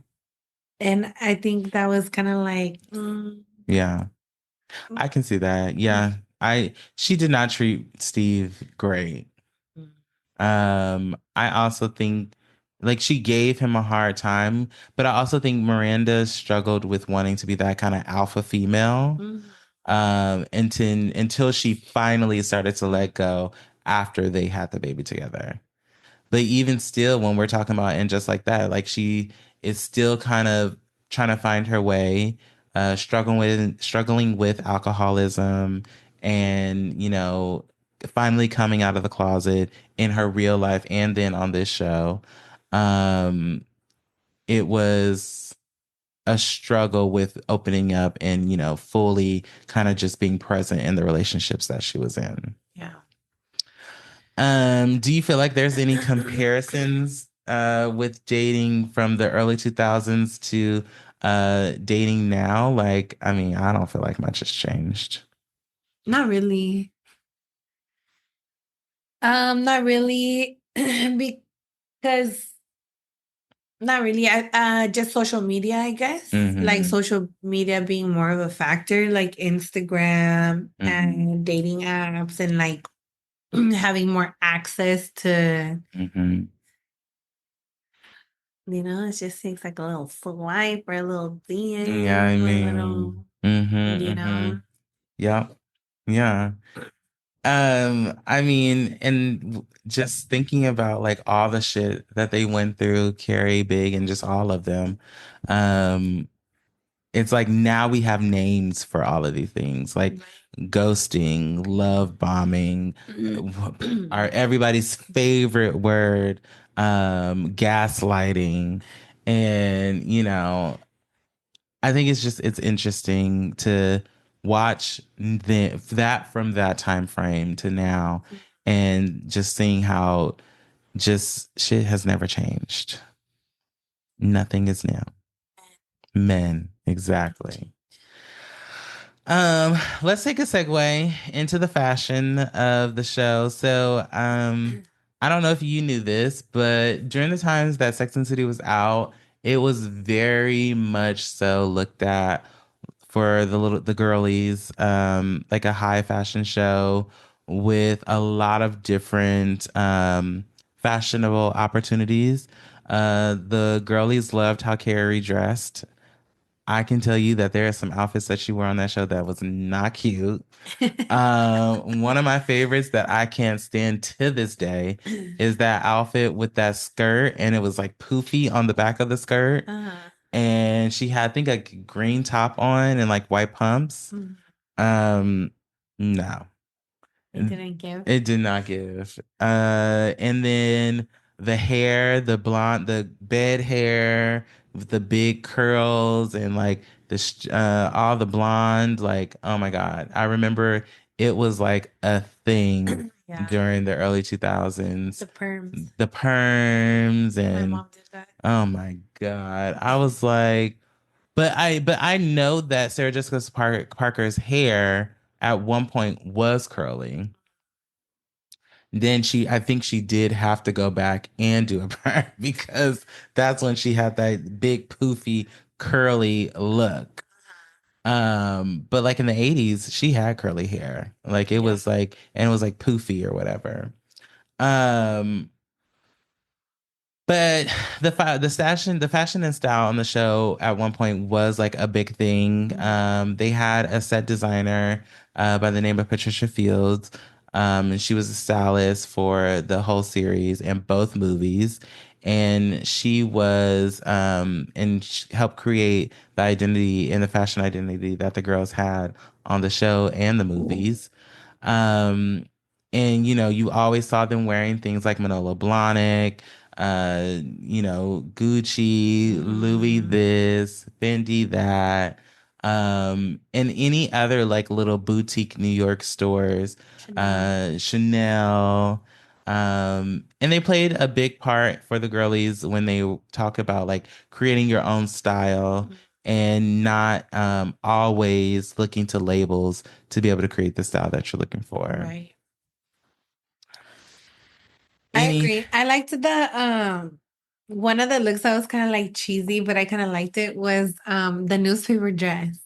And I think that was kind of like, Yeah. I can see that. mm, Yeah. She did not treat Steve great. mm, I also think like she gave him a hard time, but I also think Miranda struggled with wanting to be that kind of alpha female. mm, Until she finally started to let go after they had the baby together. But even still, when we're talking about and just like that, like she is still kind of trying to find her way, struggling with alcoholism, and you know, finally coming out of the closet in her real life and then on this show. Um, it was a struggle with opening up and you know fully kind of just being present in the relationships that she was in. yeah. Do you feel like there's any comparisons with dating from the early 2000s to dating now? Like, I mean, I don't feel like much has changed. Not really. Not really, because not really. Just social media, I guess. Like Mm-hmm. social media being more of a factor, like Instagram Mm-hmm. and dating apps, and like having more access to, Mm-hmm. you know, it just takes like a little swipe or a little Yeah, I DM, a mean, little, mm-hmm, you mm-hmm. know. Yeah, yeah. I mean, and just thinking about like all the shit that they went through, Carrie, Big, and just all of them. Um, it's like now we have names for all of these things. Like ghosting, love bombing, our everybody's favorite word, gaslighting. And, I think it's interesting to watch that from that time frame to now and just seeing how just shit has never changed. Nothing is new. Men, exactly. Let's take a segue into the fashion of the show. So, I don't know if you knew this, but during the times that Sex and the City was out, it was very much so looked at for the girlies, like a high fashion show with a lot of different fashionable opportunities. The girlies loved how Carrie dressed. I can tell you that there are some outfits that she wore on that show that was not cute. One of my favorites that I can't stand to this day is that outfit with that skirt, and it was like poofy on the back of the skirt. And she had, I think, a green top on and like white pumps. Um, no. It didn't give. It did not give. And then the hair, the blonde, the bed hair with the big curls and like all the blonde, like, oh my God. I remember it was like a thing Yeah. during the early 2000s. The perms. The perms My and mom did that. oh my God. I was like, but I know that Sarah Jessica Parker's hair at one point was curly. Then I think she did have to go back and do a perm because that's when she had that big poofy curly look. But like in the 80s, she had curly hair. Like it was like, and it was like poofy or whatever. Um, But the fashion and style on the show at one point was like a big thing. They had a set designer by the name of Patricia Fields. And she was a stylist for the whole series and both movies. And she was and she helped create the identity and the fashion identity that the girls had on the show and the movies. Um, and you always saw them wearing things like Manolo Blahnik, Gucci, Louis this, Fendi that, and any other like little boutique New York stores, Chanel. And they played a big part for the girlies when they talk about like creating your own style and not always looking to labels to be able to create the style that you're looking for. Right. I agree. I liked one of the looks that was kind of like cheesy, but I kind of liked it was the newspaper dress.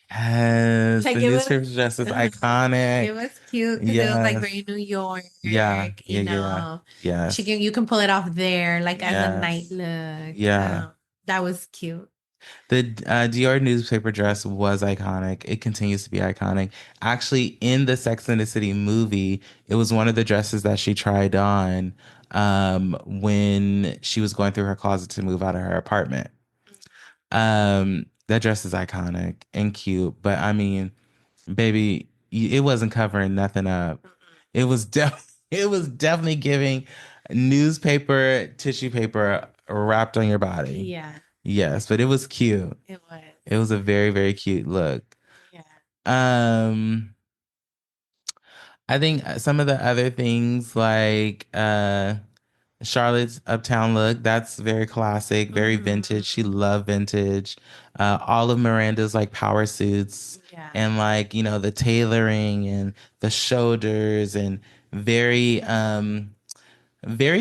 Yes, Like the newspaper dress is iconic. It was cute because it was like very New York. Yeah, You know, you can pull it off there, like as a night look. Yeah. That was cute. The Dior newspaper dress was iconic. It continues to be iconic. Actually, in the Sex and the City movie, it was one of the dresses that she tried on when she was going through her closet to move out of her apartment. That dress is iconic and cute, but I mean, baby, it wasn't covering nothing up. It was it was definitely giving newspaper tissue paper wrapped on your body. Yeah. Yes, but it was cute. It was. It was a very, very cute look. Yeah. I think some of the other things like Charlotte's Uptown look, that's very classic, very vintage. She loved vintage. All of Miranda's like power suits and like, the tailoring and the shoulders and very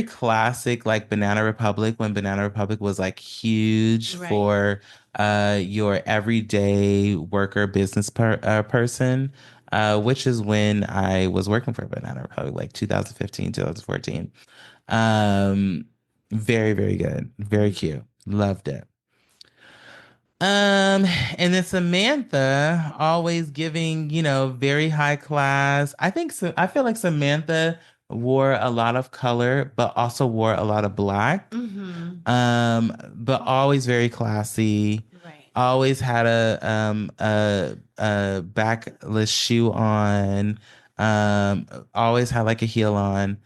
classic like Banana Republic when Banana Republic was like huge for your everyday worker business person, which is when I was working for Banana Republic, like 2015, 2014. Very, very good. Very cute. Loved it. And then Samantha always giving, very high class. I think so. I feel like Samantha wore a lot of color, but also wore a lot of black. But always very classy. always had a backless shoe on, always had like a heel on,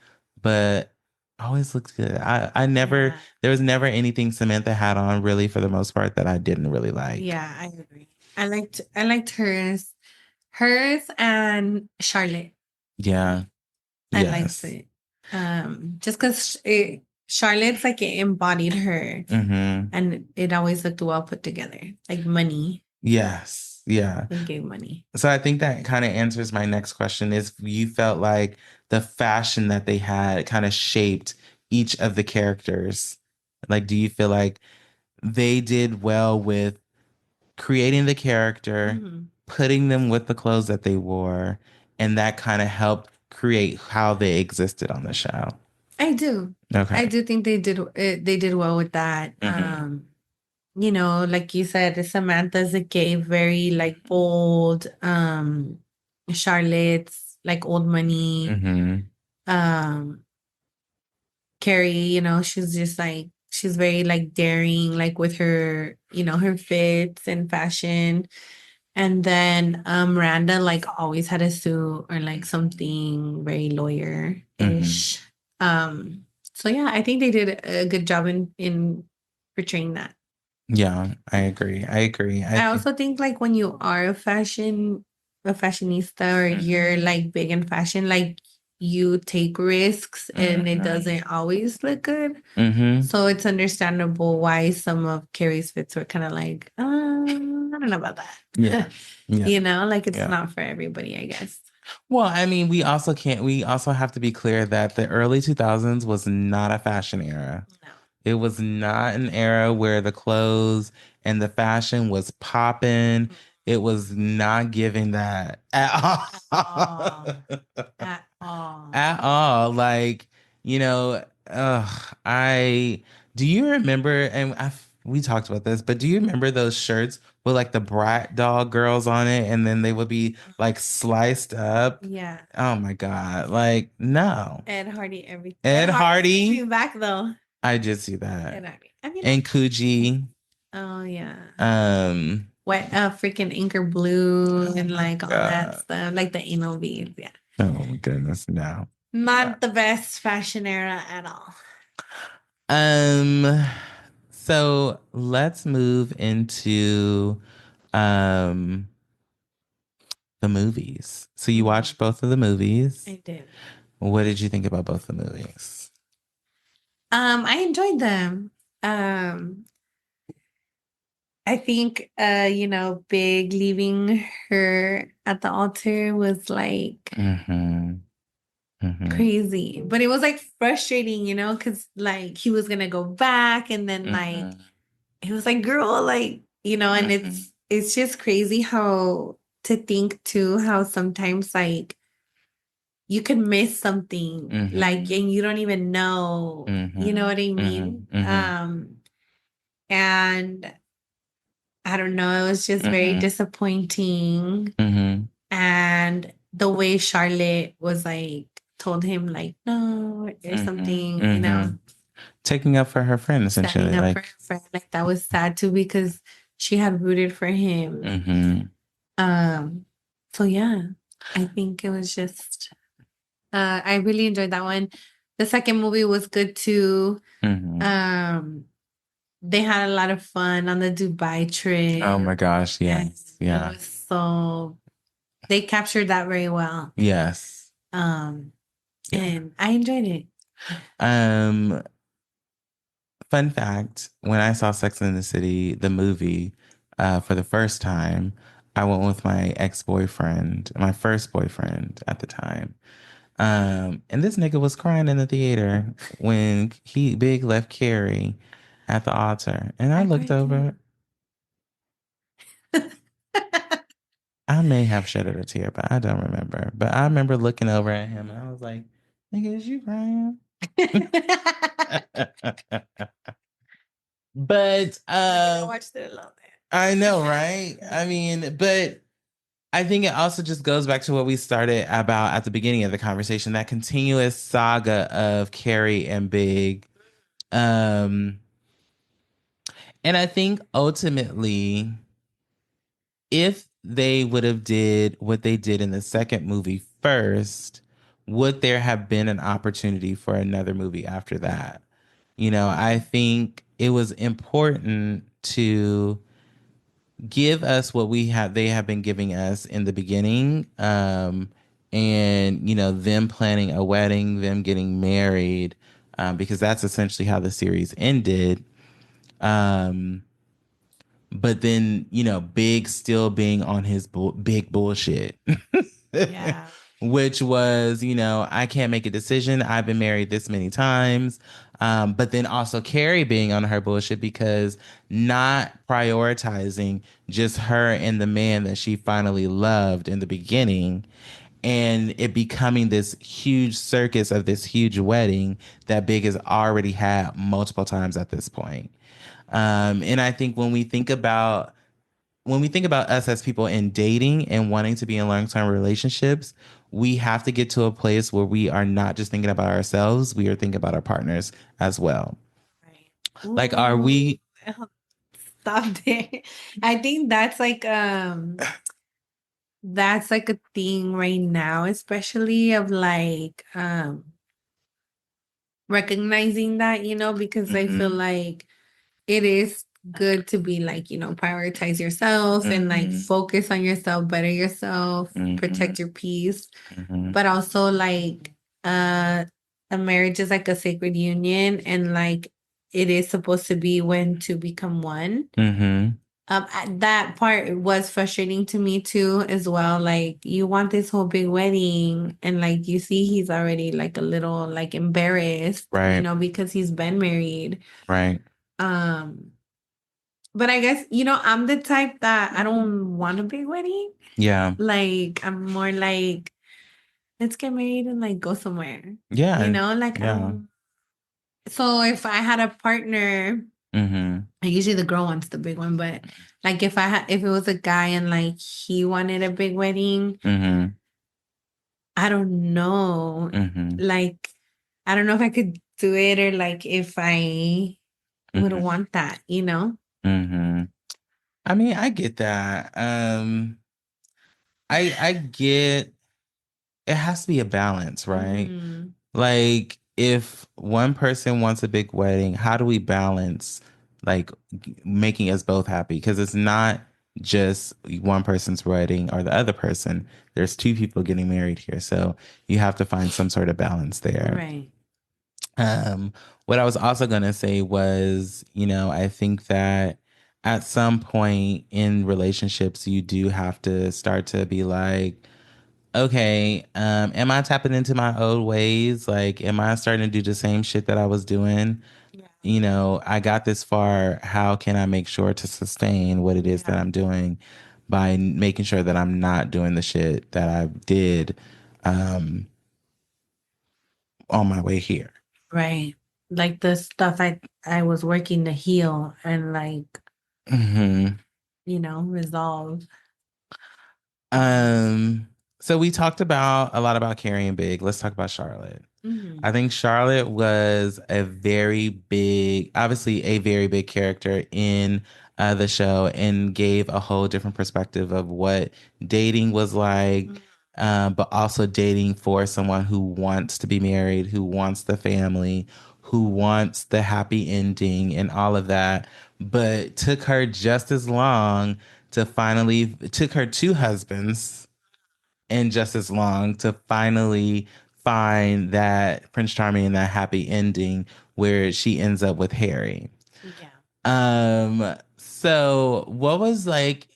but always looked good. I never Yeah. there was never anything Samantha had on really for the most part that I didn't really like. Yeah, I agree. I liked hers. Hers and Charlotte. Yeah. I liked Yes. it. Just because Charlotte's like it embodied her, Mm-hmm. and it always looked well put together, like money. Yes. Yeah. They gave money. So I think that kind of answers my next question is you felt like the fashion that they had kind of shaped each of the characters. Like, do you feel like they did well with creating the character, Mhm. putting them with the clothes that they wore, and that kind of helped create how they existed on the show? I do. I Okay. do think they did well with that. Mm-hmm. Like you said, Samantha's a gay, very like bold. Charlotte's like old money. Mm-hmm. Um, Carrie, she's just like she's very like daring, like with her, her fits and fashion. And then Miranda like always had a suit or like something very Mm-hmm. lawyer-ish. So yeah, I think they did a good job in portraying that. Yeah, I agree. I agree. I I think. also think like when you are a fashionista or you're Mm-hmm. like big in fashion, like you take risks and it Mm-hmm. doesn't always look good. Mm-hmm. So it's understandable why some of Carrie's fits were kind of like, I don't know about Yeah. that. Yeah. Like it's Yeah. not for everybody, I guess. Well, I mean, we also have to be clear that the early 2000s was not a fashion era. No. It was not an era where the clothes and the fashion was popping. It was not giving that at At all. all. At all. At all. Like, I do you remember, and we talked about this, but do you remember those shirts with like the brat doll girls on it and then they would be like sliced up? Yeah. Oh my God. Like, no. Ed Hardy, everything. Ed Ed Hardy's Hardy, coming back though. I did see that. Ed Hardy. I mean, And Coogee. oh yeah. Um, What freaking Inker Blue and like all that God. stuff, like the anal beads. Yeah. Oh my goodness, no. Not the best fashion era at all. Um, so let's move into um the movies. So you Mhm. watched both of the movies. I did. What did you think about both the movies? I enjoyed them. Um, I think Big leaving her at the altar was like Mm-hmm. Mm-hmm. crazy. But it was like frustrating, because like he was gonna go back and then like Mm-hmm. it was like, girl, like, and Mm-hmm. it's just crazy how to think too, how sometimes like you could miss something, like, Mm-hmm. and you don't even know, you know Mm-hmm. what I mean? Mm-hmm. Mm-hmm. And I don't know, it was just very Mm-hmm. disappointing. Mm-hmm. And the way Charlotte was like, told him, like, no, or Mm-hmm. something, Mm-hmm. Taking up for her friend, standing essentially. up for her Like, friend. Like, that was sad too because she had rooted for him. mm-hmm. Um, so yeah, I think it was just, I really enjoyed that one. The second movie was good too. Mm-hmm. Um, they had a lot of fun on the Dubai Oh my trip. gosh, And yes. it Yeah. was so, they captured that very well. Yes. Um, Yeah. and I enjoyed it. Um, Fun fact, when I saw Sex and the City, the movie, for the first time, I went with my ex-boyfriend, my first boyfriend at the time. And this nigga was crying in the theater when Big left Carrie at the altar. And I I looked cried too. over, I may have shedded a tear, but I don't remember. But I remember looking over at him and I was like, nigga, is you crying? But I watched it alone. I know, right? I mean, but I think it also just goes back to what we started about at the beginning of the conversation, that continuous saga of Carrie and Big. Um, And I think ultimately, if they would have did what they did in the second movie first, would there have been an opportunity for another movie after that? I think it was important to give us what they have been giving us in the beginning. And them planning a wedding, them getting married, because that's essentially how the series ended. Um, but then Big still being on his big bullshit. Yeah. Which was, I can't make a decision. I've been married this many times. But then also Carrie being on her bullshit because not prioritizing just her and the man that she finally loved in the beginning, and it becoming this huge circus of this huge wedding that Big has already had multiple times at this point. And I think when we think about us as people in dating and wanting to be in long-term relationships, we have to get to a place where we are not just thinking about ourselves, we are thinking about our partners as well. Right. Like, are Ooh, we stop there. I think that's like a thing right now, especially of like recognizing that, because I feel Mhm, like it is good to be like, prioritize yourself and like mhm, focus on yourself, better yourself, mhm, protect your peace. mhm, But also like a marriage is like a sacred union, and like it is supposed to be when to become one. mhm, That part was frustrating to me too, as well. Like, you want this whole big wedding, and like you see, he's already like a little like embarrassed, right, because he's been married. right, Um, but I guess, I'm the type that I don't want a big wedding. yeah, Like, I'm more like, let's get married and like go somewhere. yeah, Like, I yeah, don't. So if I had a partner, mhm, usually the girl wants the big one, but like if it was a guy and like he wanted a big wedding, mhm, I don't know. mhm, Like, I don't know if I could do it, or like if I would mhm, want that. mhm. I mean, I get that. I get it has to be a balance, right? Mm-hmm. Like, if one person wants a big wedding, how do we balance like making us both happy? Because it's not just one person's wedding or the other person. There's two people getting married here. So you have to find some sort of balance there. Right. Um, what I was also gonna say was, I think that at some point in relationships, you do have to start to be like, okay, am I tapping into my old ways? Like, am I starting to do the same shit that I was doing? Yeah. I got this far. How can I make sure to sustain what it is that Yeah. I'm doing by making sure that I'm not doing the shit that I did um, on my way here? Right. Like the stuff I was working to heal and like, Hmm. resolve. Um, so we talked about a lot about Carrie and Big. Let's talk about Charlotte. I Mhm. think Charlotte was obviously a very big character in the show and gave a whole different perspective of what dating was like, Mhm. but also dating for someone who wants to be married, who wants the family, who wants the happy ending and all of that. But took her just as long it took her two husbands and just as long to finally find that Prince Charming and that happy ending where she ends up with Harry. Yeah. So what was like,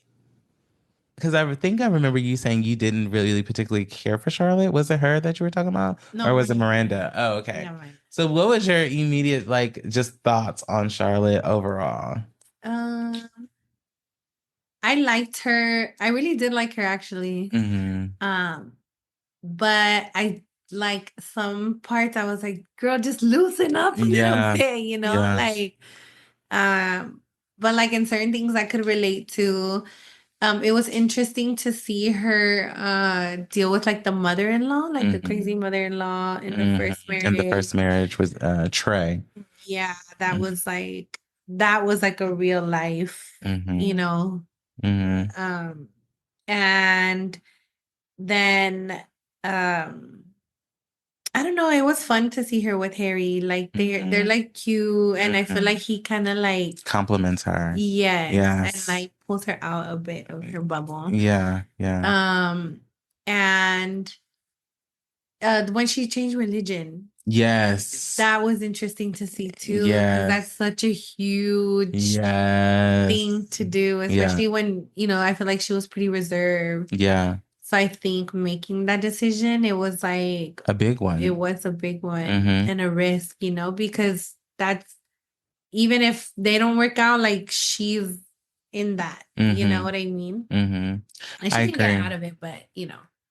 because I think I remember you saying you didn't really particularly care for Charlotte. Was it her that you were talking about? No, Or was it Miranda. Miranda? Oh, okay. Never mind. So what was your immediate, like, just thoughts on Charlotte overall? Um, I liked her. I really did like her, actually. Mm-hmm. Um, but I like some parts I was like, girl, just loosen up a little Yeah. bit, Yeah. like um but like in certain things I could relate to. It was interesting to see her deal with like the mother-in-law, like the crazy Mm-hmm. mother-in-law in the Mm-hmm. first And the marriage. first marriage was Trey. Yeah, that Mm-hmm. was like, that was like a real life, Mm-hmm. you know. Mm-hmm. Um, and then I don't know, it was fun to see her with Harry. Like they're Mm-hmm. like cute, and I feel Mm-hmm. like he kind of like Compliments her. yes, and Yes. like pulls her out a bit of her bubble. Yeah. Yeah. Um, and when she changed religion, Yes. that was interesting to see too, because that's Yes. such a huge thing Yes. to do, Yeah. especially when, I feel like she was pretty reserved. Yeah. So I think making that decision, it was like, A big it one. was a big one Mm-hmm. and a risk, because that's, even if they don't work out, like she's in that, you know Mm-hmm. what I mean? Mm-hmm. And I she can get agree. out of it, but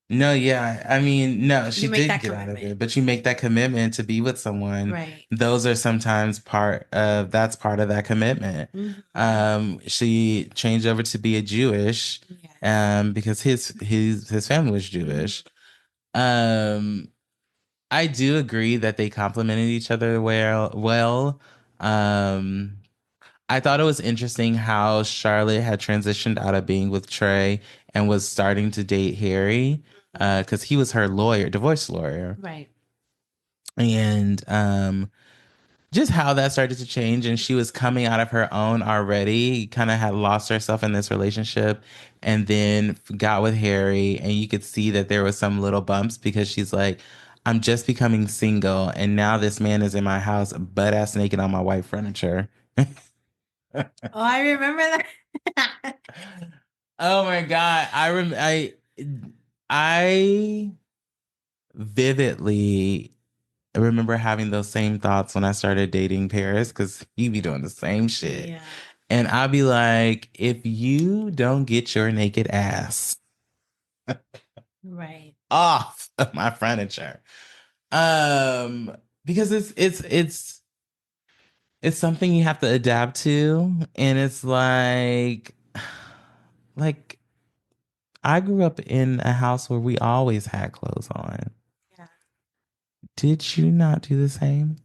No, yeah. I mean, no, she you make did that get out of commitment. it, but you make that commitment to be with someone. Right. Those are sometimes that's part of that commitment. Hmm. She changed over to be a Jewish, Yes. because his family was Hmm. Jewish. Um, I do agree that they complemented each other well. Um, I thought it was interesting how Charlotte had transitioned out of being with Trey and was starting to date Harry, because he was her lawyer, divorce lawyer. Right. And just how that started to change. And she was coming out of her own already, kind of had lost herself in this relationship and then got with Harry. And you could see that there was some little bumps because she's like, I'm just becoming single. And now this man is in my house, butt ass naked on my white furniture. Oh, I remember that. Oh my God. I vividly remember having those same thoughts when I started dating Paris because he be doing the same shit. Yeah. And I'd be like, if you don't get your naked ass Right. off of my furniture, um, because it's something you have to adapt to. And it's like I grew up in a house where we always had clothes on. Yeah. Did you not do the same?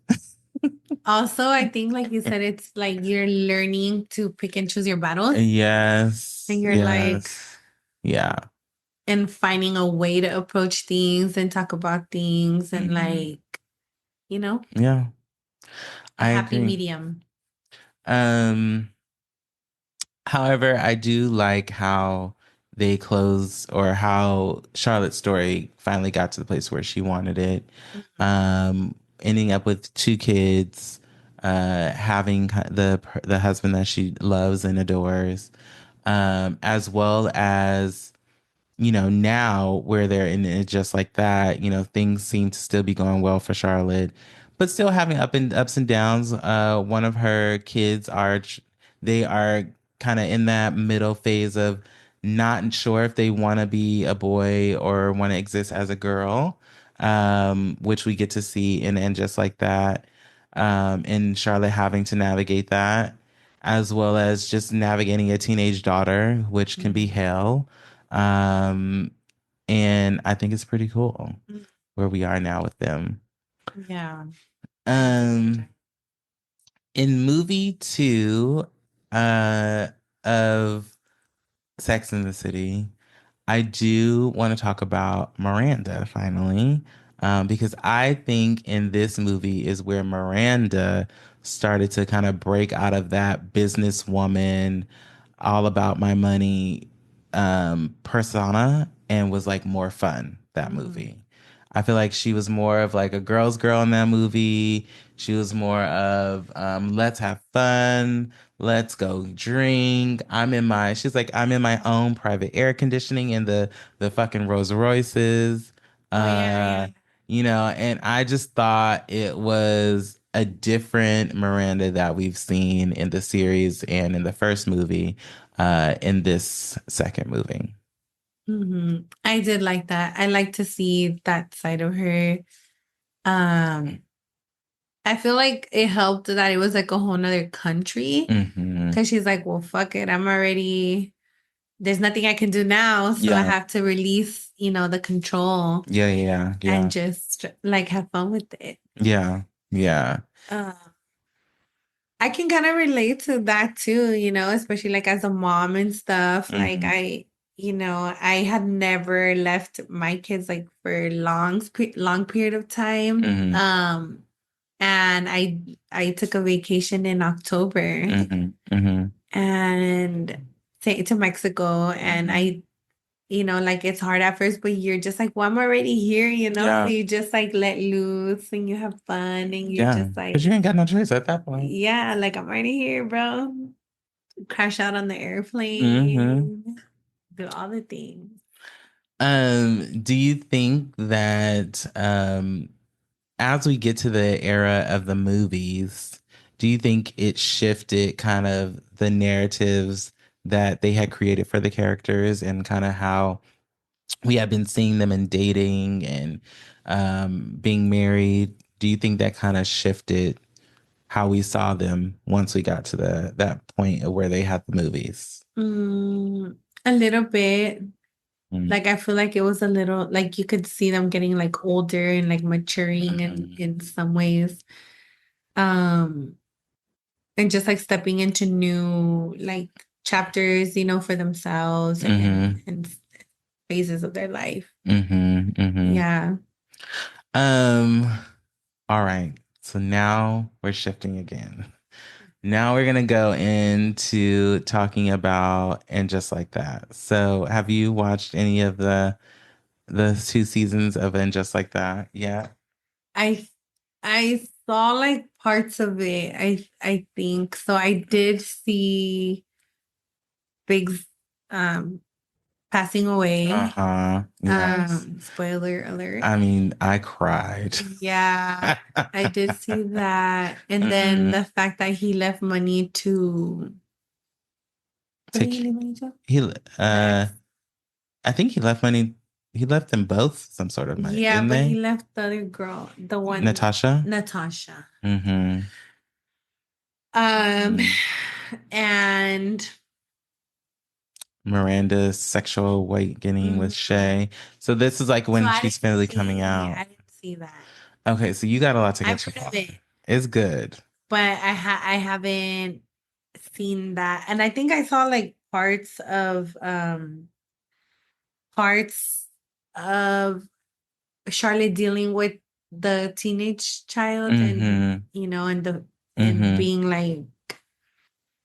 Also, I think, like you said, it's like you're learning to pick and choose your battles, Yes, and you're like, yes. Yeah. and finding a way to approach things and talk about things, and Hmm. like, you know, Yeah, a I happy agree. medium. Um, However, I do like how they close or how Charlotte's story finally got to the place where she wanted it. Mhm. Ending up with two kids, having the husband that she loves and adores, as well as now where they're in it just like that, things seem to still be going well for Charlotte, but still having ups and downs. One of her kids they are kind of in that middle phase of not sure if they want to be a boy or want to exist as a girl, which we get to see and just like that, and Charlotte having to navigate that, as well as just navigating a teenage daughter, which can be Mhm. hell. Um, and I think it's pretty cool Mhm. where we are now with them. Yeah. I do like Um, that. in movie two, uh, of Sex in the City, I do want to talk about Miranda finally, because I think in this movie is where Miranda started to kind of break out of that businesswoman, all about my money, persona and was like more fun that Mhm. movie. I feel like she was more of like a girl's girl in that movie. She was more of let's have fun, let's go drink. She's like, I'm in my own private air conditioning in the fucking Rolls Royces. Oh yeah, yeah. Uh, and I just thought it was a different Miranda that we've seen in the series and in the first movie, in this second movie. Hmm. I did like that. I like to see that side of her. Um, I feel like it helped that it was like a whole nother country, Hmm. because she's like, well, fuck it. There's nothing I can do now. So I Yeah. have to release, the control Yeah, yeah, and yeah. just like have fun with it. Yeah. Yeah. Uh, I can kind of relate to that too, you know, especially like as a mom and stuff. Like Mm-hmm. I had never left my kids like for long period of time. Mm-hmm. And I took a vacation in October Mm-hmm. Mm-hmm. and to Mexico, and like it's hard at first, but you're just like, well, I'm already here, you know? So Yeah. you just like let loose and you have fun and you're Yeah. just Because like, you ain't got no choice at that point. yeah, like I'm already here, bro. Crash out on the Mm-hmm. airplane, do all the things. Do you think that as we get to the era of the movies, do you think it shifted kind of the narratives that they had created for the characters and kind of how we have been seeing them in dating and being married? Do you think that kind of shifted how we saw them once we got to that point of where they had the movies? Mm, a little bit. Mm-hmm. Like I feel like it was a little like you could see them getting like older and like maturing in some ways. Um and just like stepping into new like chapters, for themselves Mm-hmm. and phases of their life. Mm-hmm. Mm-hmm. Yeah. Um, all right. So now we're shifting again. Now we're gonna go into talking about and just like that. So have you watched any of the 2 seasons of And Just Like That? Yeah. I I saw like parts of it. I think so. I did see Big's um passing away. Uh-huh. Yes. Spoiler alert. I mean, I cried. Yeah, I did see that. And then Mhm. the fact that he left money to who did he Take leave money to? he The ex. I think he left money. He left them both some sort of money, Yeah, didn't but he they? left the other girl, the one Natasha? Natasha. Mm-hmm. Um Mm. and Miranda's sexual awakening with mhm. Shay. So this is like So when she's finally coming I out. didn't see that. Okay, so you got a lot to I've catch up heard of on. it, It's good. but I haven't seen that. And I think I saw like parts of Charlotte dealing with the teenage child and Mm-hmm. and Mm-hmm. being like,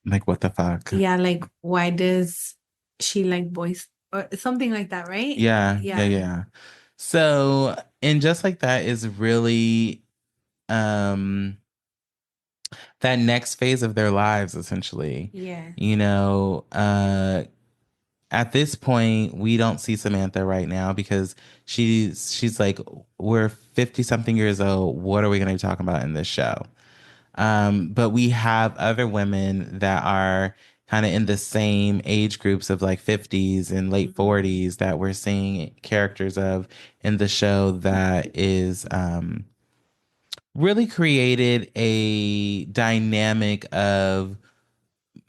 Like what the fuck? yeah, like why does she like boys or something like that, right? Yeah, yeah, Yeah. yeah. So, and just like that is really um that next phase of their lives, essentially. Yeah. You know, at this point, we don't see Samantha right now because she's like, we're 50 something years old. What are we going to be talking about in this show? But we have other women that are kind of in the same age groups of like 50s and late Mhm. 40s that we're seeing characters of in the show that is really created a dynamic of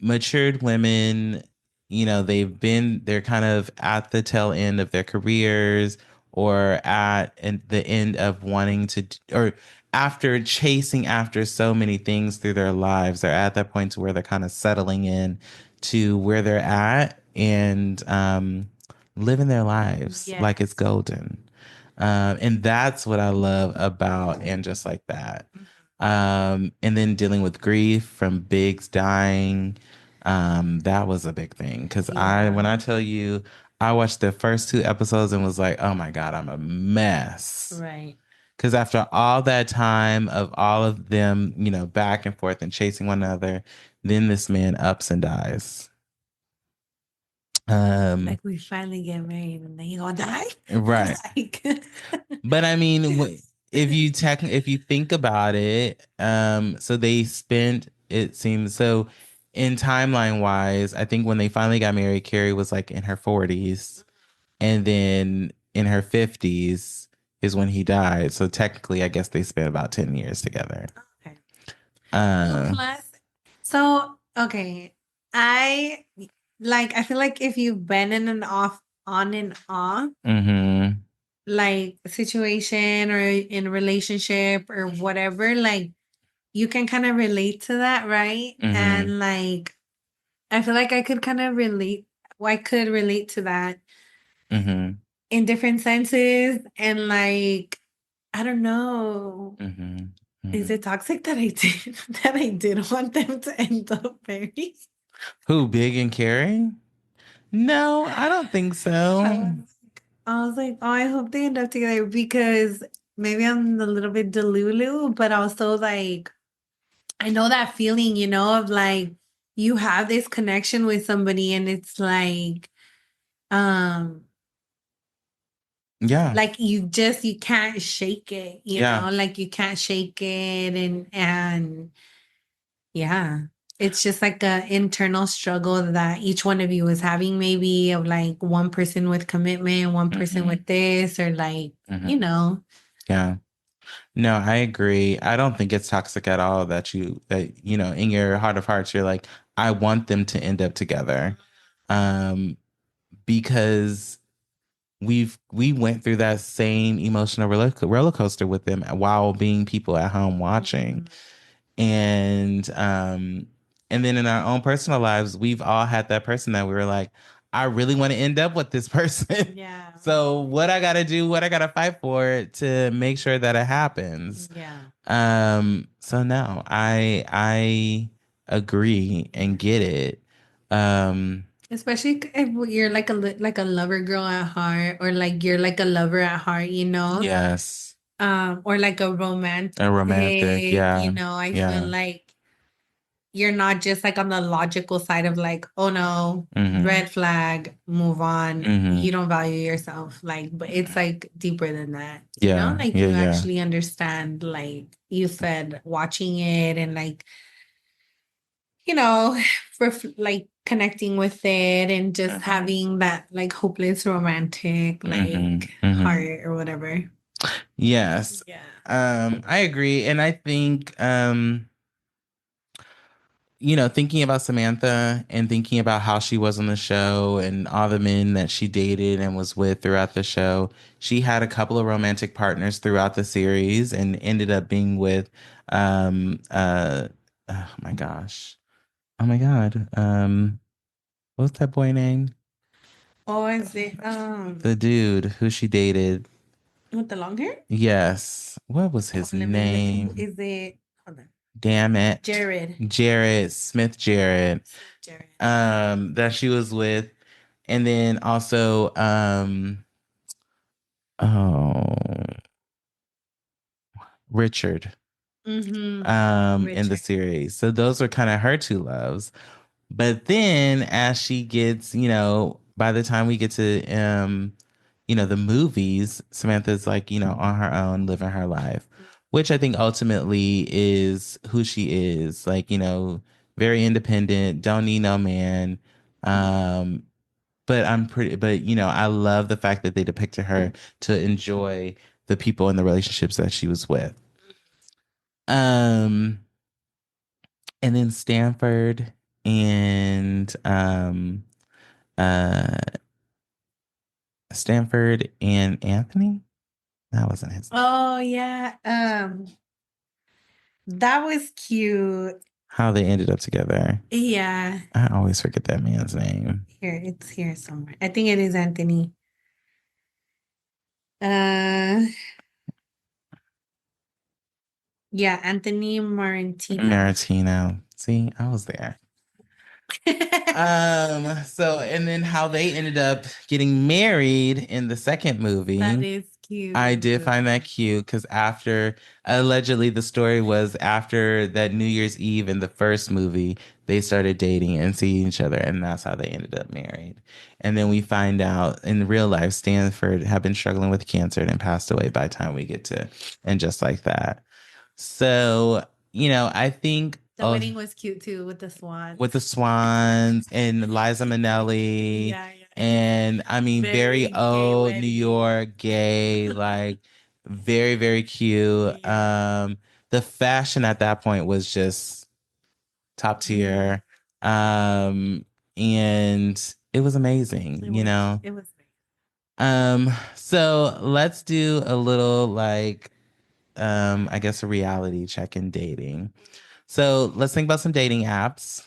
matured women. You know, they're kind of at the tail end of their careers or the end of wanting to, or after chasing after so many things through their lives, they're at that point to where they're kind of settling in to where they're at and living their lives like it's Yes. golden. And that's what I love about And Just Like That. Mhm. And then dealing with grief from Biggs dying. That was a big thing because when Yeah. I tell you, I watched the first 2 episodes and was like, oh my God, I'm a mess. Right. Because after all that time of all of them, back and forth and chasing one another, then this man ups and dies. Like we finally get married and then he gonna die. Right. Like But I mean, if you think about it, so they spent, it seems so, in timeline wise, I think when they finally got married, Carrie was like in her 40s, and then in her 50s is when he died. So technically, I guess they spent about 10 years together. okay. Well, Uh, plus, so okay, I I feel like if you've been in an off on and off mm-hmm, like situation or in a relationship or whatever, like you can kind of relate to that, right? Mm-hmm. And like, I feel like I could kind of relate. Well, I could relate to that Mm-hmm. in different senses. And like, I don't know. Mm-hmm. Mm-hmm. Is it toxic that I did that I did want them to end up married? Who, Big and Carrie? No, I don't think I so. was, I was like, oh, I hope they end up together because maybe I'm a little bit delulu, but also like I know that feeling, of like you have this connection with somebody and it's um Yeah. like you can't shake it, Yeah. like you can't shake it and yeah. It's just like a internal struggle that each one of you is having, maybe of like one person with commitment, one person Mm-hmm. with this, or like, you Mm-hmm. know. Yeah. No, I agree. I don't think it's toxic at all that in your heart of hearts, you're like, I want them to end up together. Um, because we went through that same emotional roller coaster with them while being people at home watching. Mhm. And then in our own personal lives, we've all had that person that we were like, I really want to end up with this person. Yeah. So what I gotta do, what I gotta fight for to make sure that it happens. Yeah. So no, I agree and get it. Um, Especially if you're like like a lover girl at heart, or like you're like a lover at heart, yes, or like a romantic, a romantic, yeah, I feel yeah. like you're not just like on the logical side of like, oh no, Mm-hmm. red flag, move on. Mm-hmm. You don't value yourself. Like, but it's like deeper than that, Yeah, like yeah, you yeah. actually understand, like you said, watching it and like, you know, for like connecting with it and just Mm-hmm. having that like hopeless romantic Mm-hmm. like Mm-hmm. heart or whatever. Yes. Yeah. I agree. And I think thinking about Samantha and thinking about how she was on the show and all the men that she dated and was with throughout the show, she had a couple of romantic partners throughout the series and ended up being with um uh oh my gosh. Oh my God. What's that boy name? Or is it The dude who she dated. with the long hair? Yes. What was Oh, his let me look. name? Is it, hold on, Damn it. Jared? Jared, Smith Jared. Jared. That she was with. And then also oh Richard Mm-hmm. in the Richard. series. So those are kind of her two loves. But then as she gets, by the time we get to the movies, Samantha's like, on her own, living her life, which I think ultimately is who she is. Like, very independent, don't need no man. Um, but I love the fact that they depicted her to enjoy the people and the relationships that she was with. Um, and then Stanford and uh Stanford and Anthony. That wasn't his name. Oh yeah. That was cute. How they ended up together. Yeah. I always forget that man's name. Here, it's here somewhere. I think it is Anthony. Uh yeah, Anthony Marantino. Martino. See, I was there. So and then how they ended up getting married in the second That movie. is cute. I did find that cute because after allegedly the story was after that New Year's Eve in the first movie, they started dating and seeing each other, and that's how they ended up married. And then we find out in real life, Stanford had been struggling with cancer and passed away by the time we get to, and just like that. So, I think The wedding was cute too with the swans. with the Swans and Liza Minnelli. Yeah, yeah. And I mean, Very very gay old New wedding. York, gay, like very, very cute. Yeah. The fashion at that point was just top Mhm. tier. Um, and it was amazing, It was. It was. So let's do a little like I guess, a reality check in dating. So let's think about some dating apps.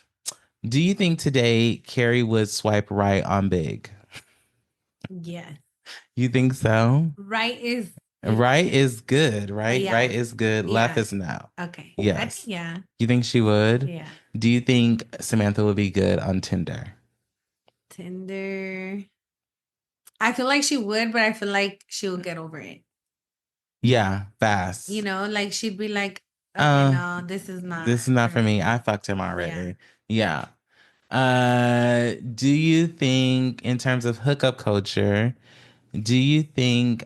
Do you think today Carrie would swipe right on Big? Yes. You think so? Right is Right is good, right? yeah. Right is good. Left Yeah. is no. Okay. I think Yes. yeah. You think she would? Yeah. Do you think Samantha would be good on Tinder? Tinder. I feel like she would, but I feel like she will get over it. Yeah, You fast. know, like she'd be like, okay, Uh, no, this is not this is not for for me. me. I fucked him Yeah. already. Yeah. Do you think in terms of hookup culture, do you think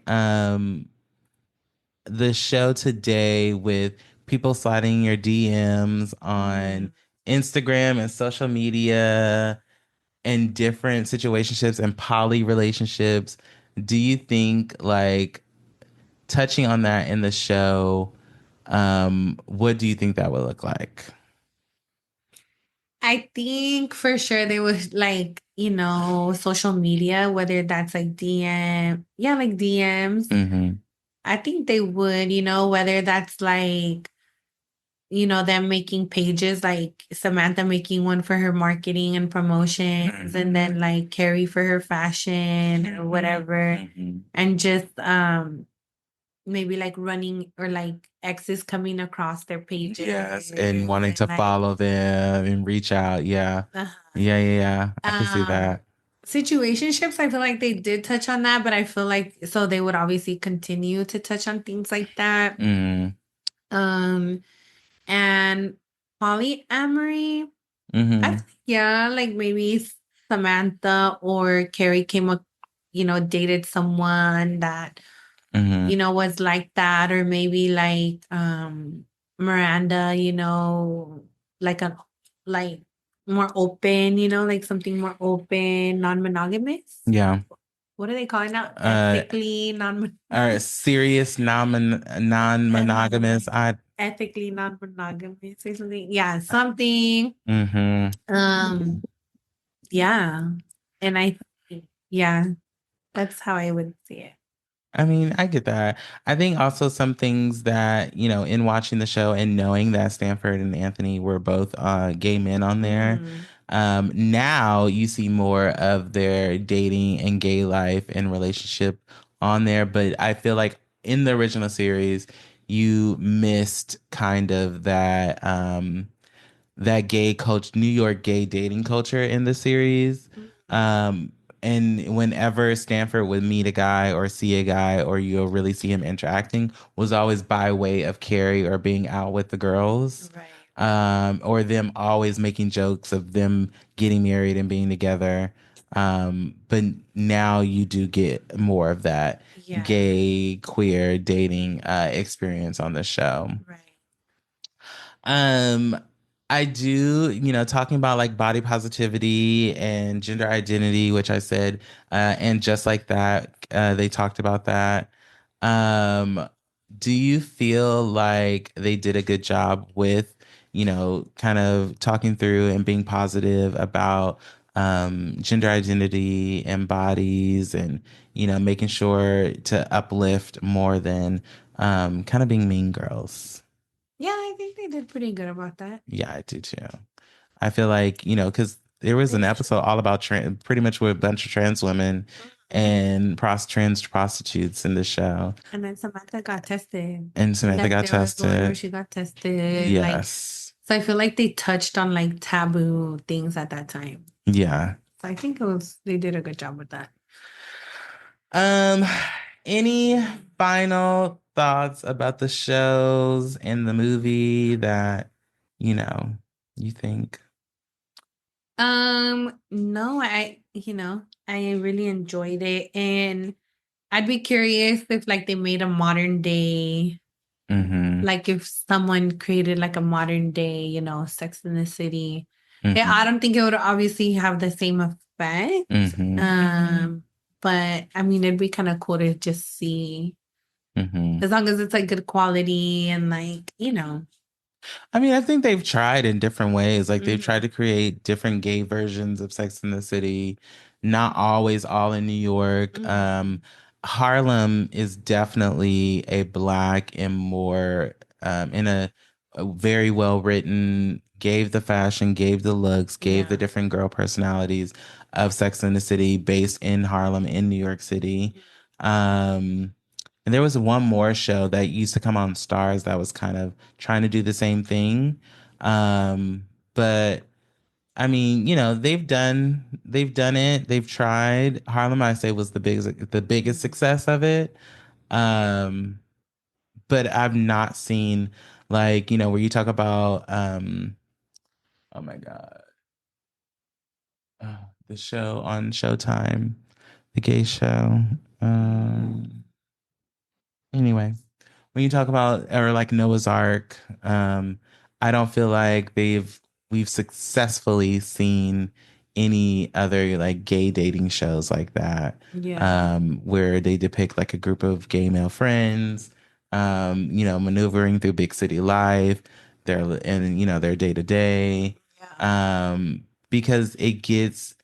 the show today with people sliding your DMs on Mm. Instagram and social media and different situationships and poly relationships, do you think like touching on that in the show, what do you think that would look like? I think for sure they would like, social media, whether that's like DM, yeah, like DMs. Mm-hmm. I think they would, whether that's like, them making pages, like Samantha making one for her marketing and promotions, and then like Carrie for her fashion or whatever. Mm-hmm. And just maybe like running or like exes coming across their pages Yes, and wanting and to like follow them and reach out. Yeah. uh-huh. Yeah, yeah, yeah. I can see Um, that. situationships, I feel like they did touch on that, but I feel like so they would obviously continue to touch on things like that. Mm. Um, and polyamory, I Mm-hmm. think, yeah, like maybe Samantha or Carrie came up, dated someone that, Mm-hmm. was like that, or maybe like Miranda, like a like more open, like something more open, non-monogamous. Yeah. What are they calling now? Uh, Ethically serious non-monogamous. ethically non-monogamous or something. Yeah, something. Mm-hmm. Um, yeah. And yeah, that's how I would see it. I mean, I get that. I think also some things that, in watching the show and knowing that Stanford and Anthony were both gay men on there, Mm, now you see more of their dating and gay life and relationship on there. But I feel like in the original series, you missed kind of that gay culture, New York gay dating culture in the series. mm, Um, and whenever Stanford would meet a guy or see a guy, or you'll really see him interacting, was always by way of Carrie or being out with the girls, right. or them always making jokes of them getting married and being together. But now you do get more of that Yeah, gay queer dating experience on the show. right. Um, I do, talking about like body positivity and gender identity, which I said, and just like that, they talked about that. Um, do you feel like they did a good job with, kind of talking through and being positive about gender identity and bodies and, making sure to uplift more than kind of being mean girls? Yeah, I think they did pretty good about that. Yeah, I do too. I feel like, because there was an It's episode true. all about pretty much with a bunch of trans women Mhm. and trans prostitutes in the show. And then Samantha got tested. And Samantha Like got there was one where tested. she got tested. Like, Yes. so I feel like they touched on like taboo things at that time. Yeah. So I think they did a good job with that. Um, any final thoughts about the shows and the movie that, you know, you think? No, I really enjoyed it, and I'd be curious if like they made a modern day, Mm-hmm. like if someone created like a modern day, Sex in the City. Yeah, I Mm-hmm. don't think it would obviously have the same effect. Mm-hmm. But I mean, it'd be kind of cool to just see Mm-hmm. as long as it's like good quality and like. I mean, I think they've tried in different ways. Like they've tried Mhm. to create different gay versions of Sex in the City, not always all in New York. Mhm. Harlem is definitely a black and more in a very well written, gave the fashion, gave the looks, gave the Yeah. different girl personalities of Sex and the City based in Harlem in New York City. Um, and there was one more show that used to come on Stars that was kind of trying to do the same thing. But I mean, they've done it. They've tried. Harlem, I say, was the biggest success of it. Um, but I've not seen like, where you talk about oh my God, the show on Showtime, the gay show. Anyway, when you talk about or like Noah's Ark, I don't feel like we've successfully seen any other like gay dating shows like that, Yeah. where they depict like a group of gay male friends, maneuvering through big city life, their day to day, Yeah. because it gets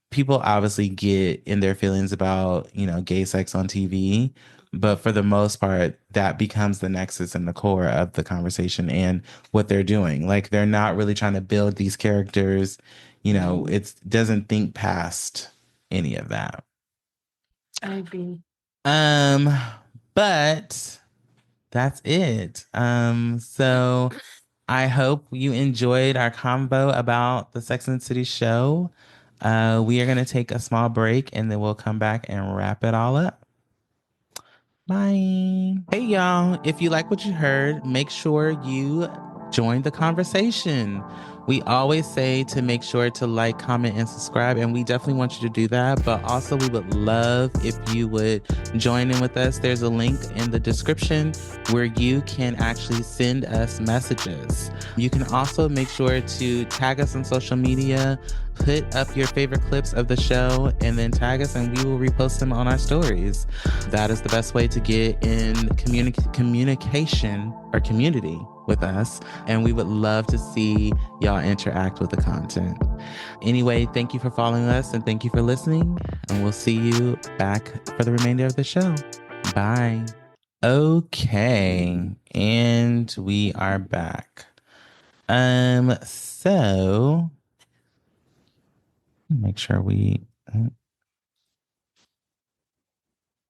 people obviously get in their feelings about, gay sex on TV, but for the most part, that becomes the nexus and the core of the conversation and what they're doing. Like they're not really trying to build these characters, it doesn't think past any of that. I agree. Um, but that's it. So I hope you enjoyed our convo about the Sex and the City show. We are going to take a small break and then we'll come back and wrap it all up. Bye. Hey, y'all. If you like what you heard, make sure you join the conversation. We always say to make sure to like, comment, and subscribe, and we definitely want you to do that. But also, we would love if you would join in with us. There's a link in the description where you can actually send us messages. You can also make sure to tag us on social media, put up your favorite clips of the show, and then tag us, and we will repost them on our stories. That is the best way to get in communication or community with us. And we would love to see y'all interact with the content. Anyway, thank you for following us and thank you for listening. And we'll see you back for the remainder of the show. Bye. Okay. And we are back. So make sure we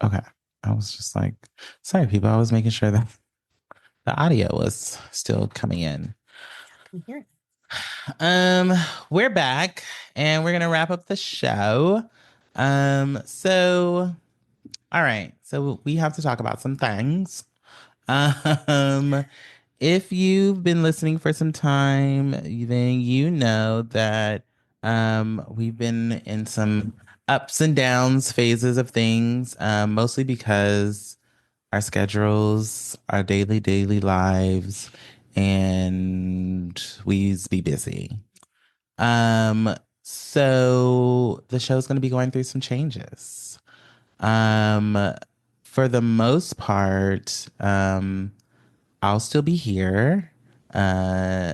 okay. I was just like, sorry, people. I was making sure that the audio was still coming in. Here. Um, we're back and we're gonna wrap up the show. So all right, so we have to talk about some things. Um, if you've been listening for some time, then you know that we've been in some ups and downs phases of things, mostly because our schedules, our daily lives, and we be busy. So the show's going to be going through some changes. Um, for the most part, I'll still be here, uh,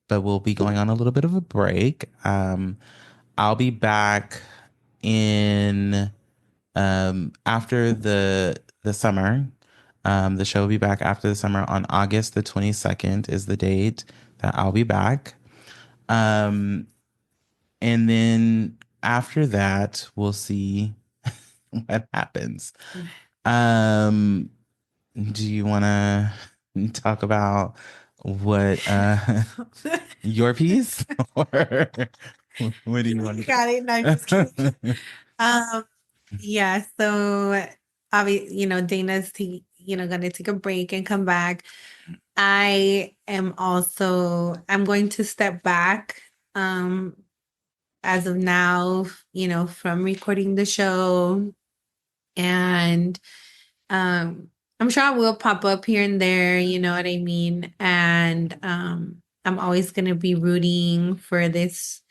but we'll be going on a little bit of a break. I'll be back in after the summer. The show will be back after the summer on August the 22nd is the date that I'll be back. Um, and then after that, we'll see what happens. Um, do you want to talk about what your piece or what do you want Got it. No, just kidding. to Um, yeah, so Dana's gonna take a break and come back. I'm going to step back as of now, from recording the show, and I'm sure I will pop up here and there, you know what I mean? And I'm always gonna be rooting for this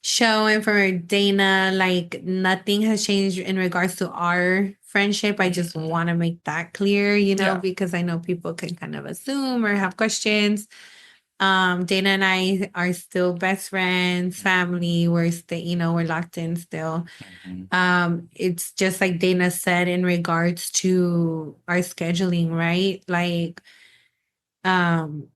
show and for Dana. Like nothing has changed in regards to our friendship. I just want to make that clear, Yeah. because I know people can kind of assume or have questions. Dana and I are still best friends, family. We're locked in still. Mhm. It's just like Dana said in regards to our scheduling, right? Like, um,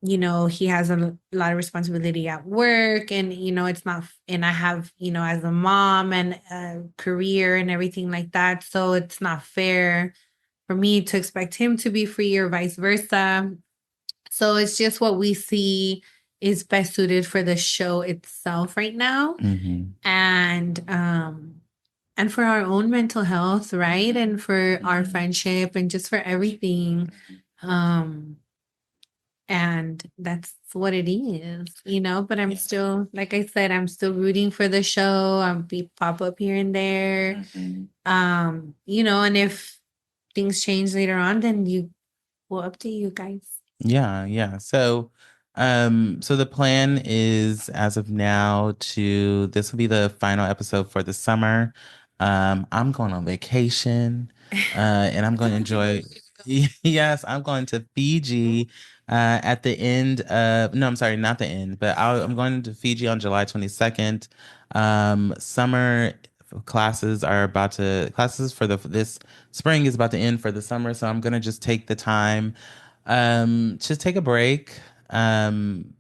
he has a lot of responsibility at work, and it's not, and I have, as a mom and a career and everything like that. So it's not fair for me to expect him to be free or vice versa. So it's just what we see is best suited for the show itself right now. Mhm. And for our own mental health, right? And for our friendship and just for everything. Um and that's what it is. But I'm still, like I said, I'm still rooting for the show. Be pop up here and there. Mhm. And if things change later on, then well, up to you guys. Yeah, yeah. So the plan is as of now this will be the final episode for the summer. I'm going on vacation, and I'm going to enjoy. Yes, I'm going to Fiji, at the end of, no, I'm sorry, not the end, but I'm going to Fiji on July 22nd. Summer classes for this spring is about to end for the summer, so I'm gonna just take the time, just take a break, and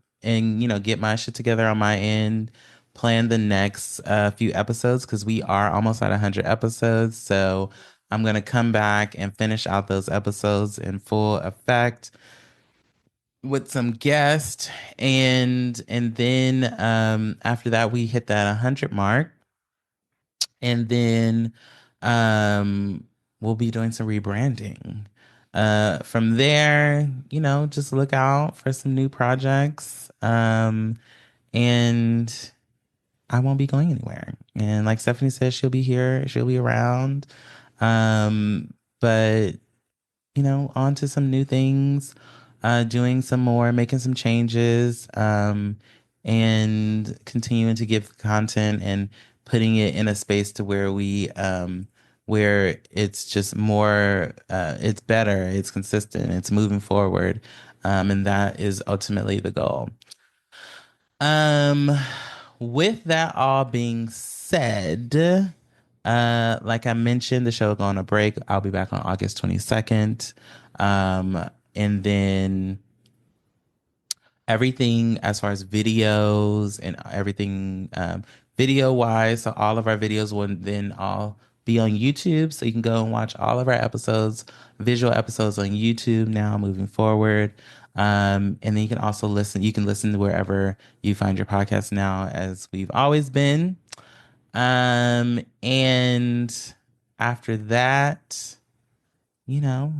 get my shit together on my end, plan the next few episodes because we are almost at 100 episodes. So I'm gonna come back and finish out those episodes in full effect with some guests, and then after that we hit that 100 mark, and then um we'll be doing some rebranding. From there, just look out for some new projects. And I won't be going anywhere. And like Stephanie says, she'll be here, she'll be around. But on to some new things, doing some more, making some changes, and continuing to give content and putting it in a space to where it's just more, it's better, it's consistent, it's moving forward. And that is ultimately the goal. Um, with that all being said, like I mentioned, the show will go on a break. I'll be back on August 22nd. And then everything as far as videos and everything, video wise, so all of our videos will then all be on YouTube. So you can go and watch all of our episodes, visual episodes on YouTube now moving forward. And then you can listen to wherever you find your podcast now, as we've always been. And after that, you know,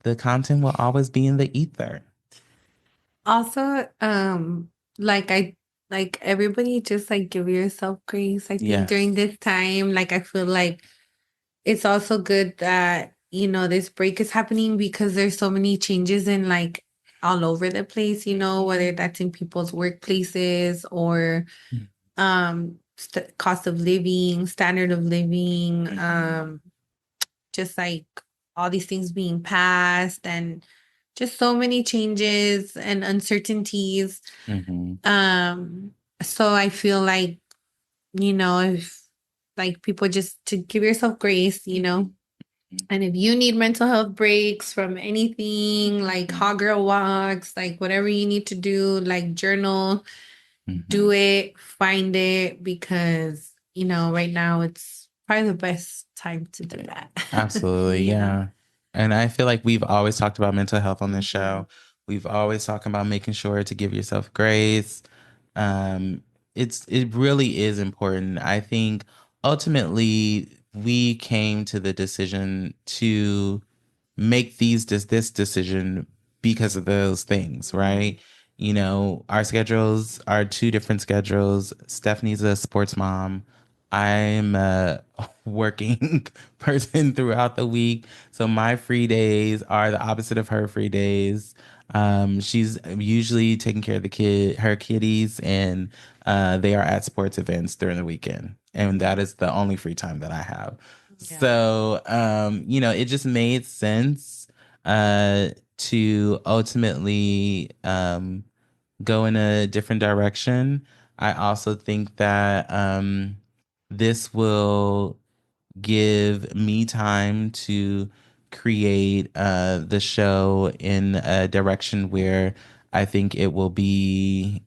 the content will always be in the ether. Also, I like everybody just like give yourself grace. I think Yes. during this time, like I feel like it's also good that, this break is happening because there's so many changes in like all over the place, whether that's in people's workplaces or cost of living, standard of living, just like all these things being passed and just so many changes and uncertainties. Mm-hmm. So I feel like, if like people just to give yourself grace. And if you need mental health breaks from anything, like hot girl walks, like whatever you need to do, like journal, do it, find it, because, right now it's probably the best time to do that. Absolutely, you know? yeah. And I feel like we've always talked about mental health on this show. We've always talked about making sure to give yourself grace. Um, it really is important. I think ultimately we came to the decision to make this decision because of those things, right? Our schedules are two different schedules. Stephanie's a sports mom. I'm a working person throughout the week. So my free days are the opposite of her free days. She's usually taking care of her kitties, and they are at sports events during the weekend. And that is the only free time that I have. Yeah. So, it just made sense to ultimately go in a different direction. I also think that this will give me time to create the show in a direction where I think it will be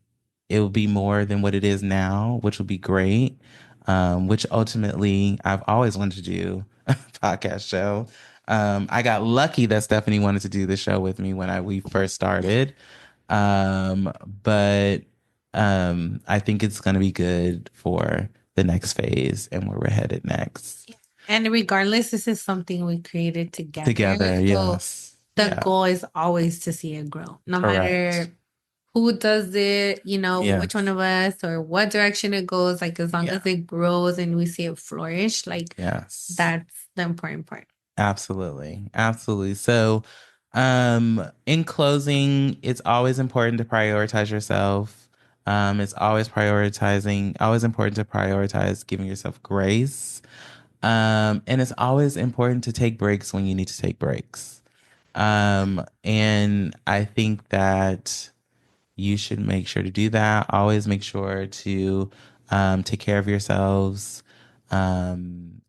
more than what it is now, which will be great. Which ultimately I've always wanted to do a podcast show. I got lucky that Stefanie wanted to do the show with me when we first started. But I think it's going to be good for the next phase and where we're headed next. And regardless, this is something we created together. Together, So yes. the Yeah, goal is always to see it grow, no correct. matter who does it, which one Yes. of us or what direction it goes. Like, as long Yeah. as it grows and we see it flourish, like, Yes. that's the important part. Absolutely. Absolutely. So, in closing, it's always important to prioritize yourself. It's always important to prioritize giving yourself grace. And it's always important to take breaks when you need to take breaks. And I think that you should make sure to do that. Always make sure to take care of yourselves. And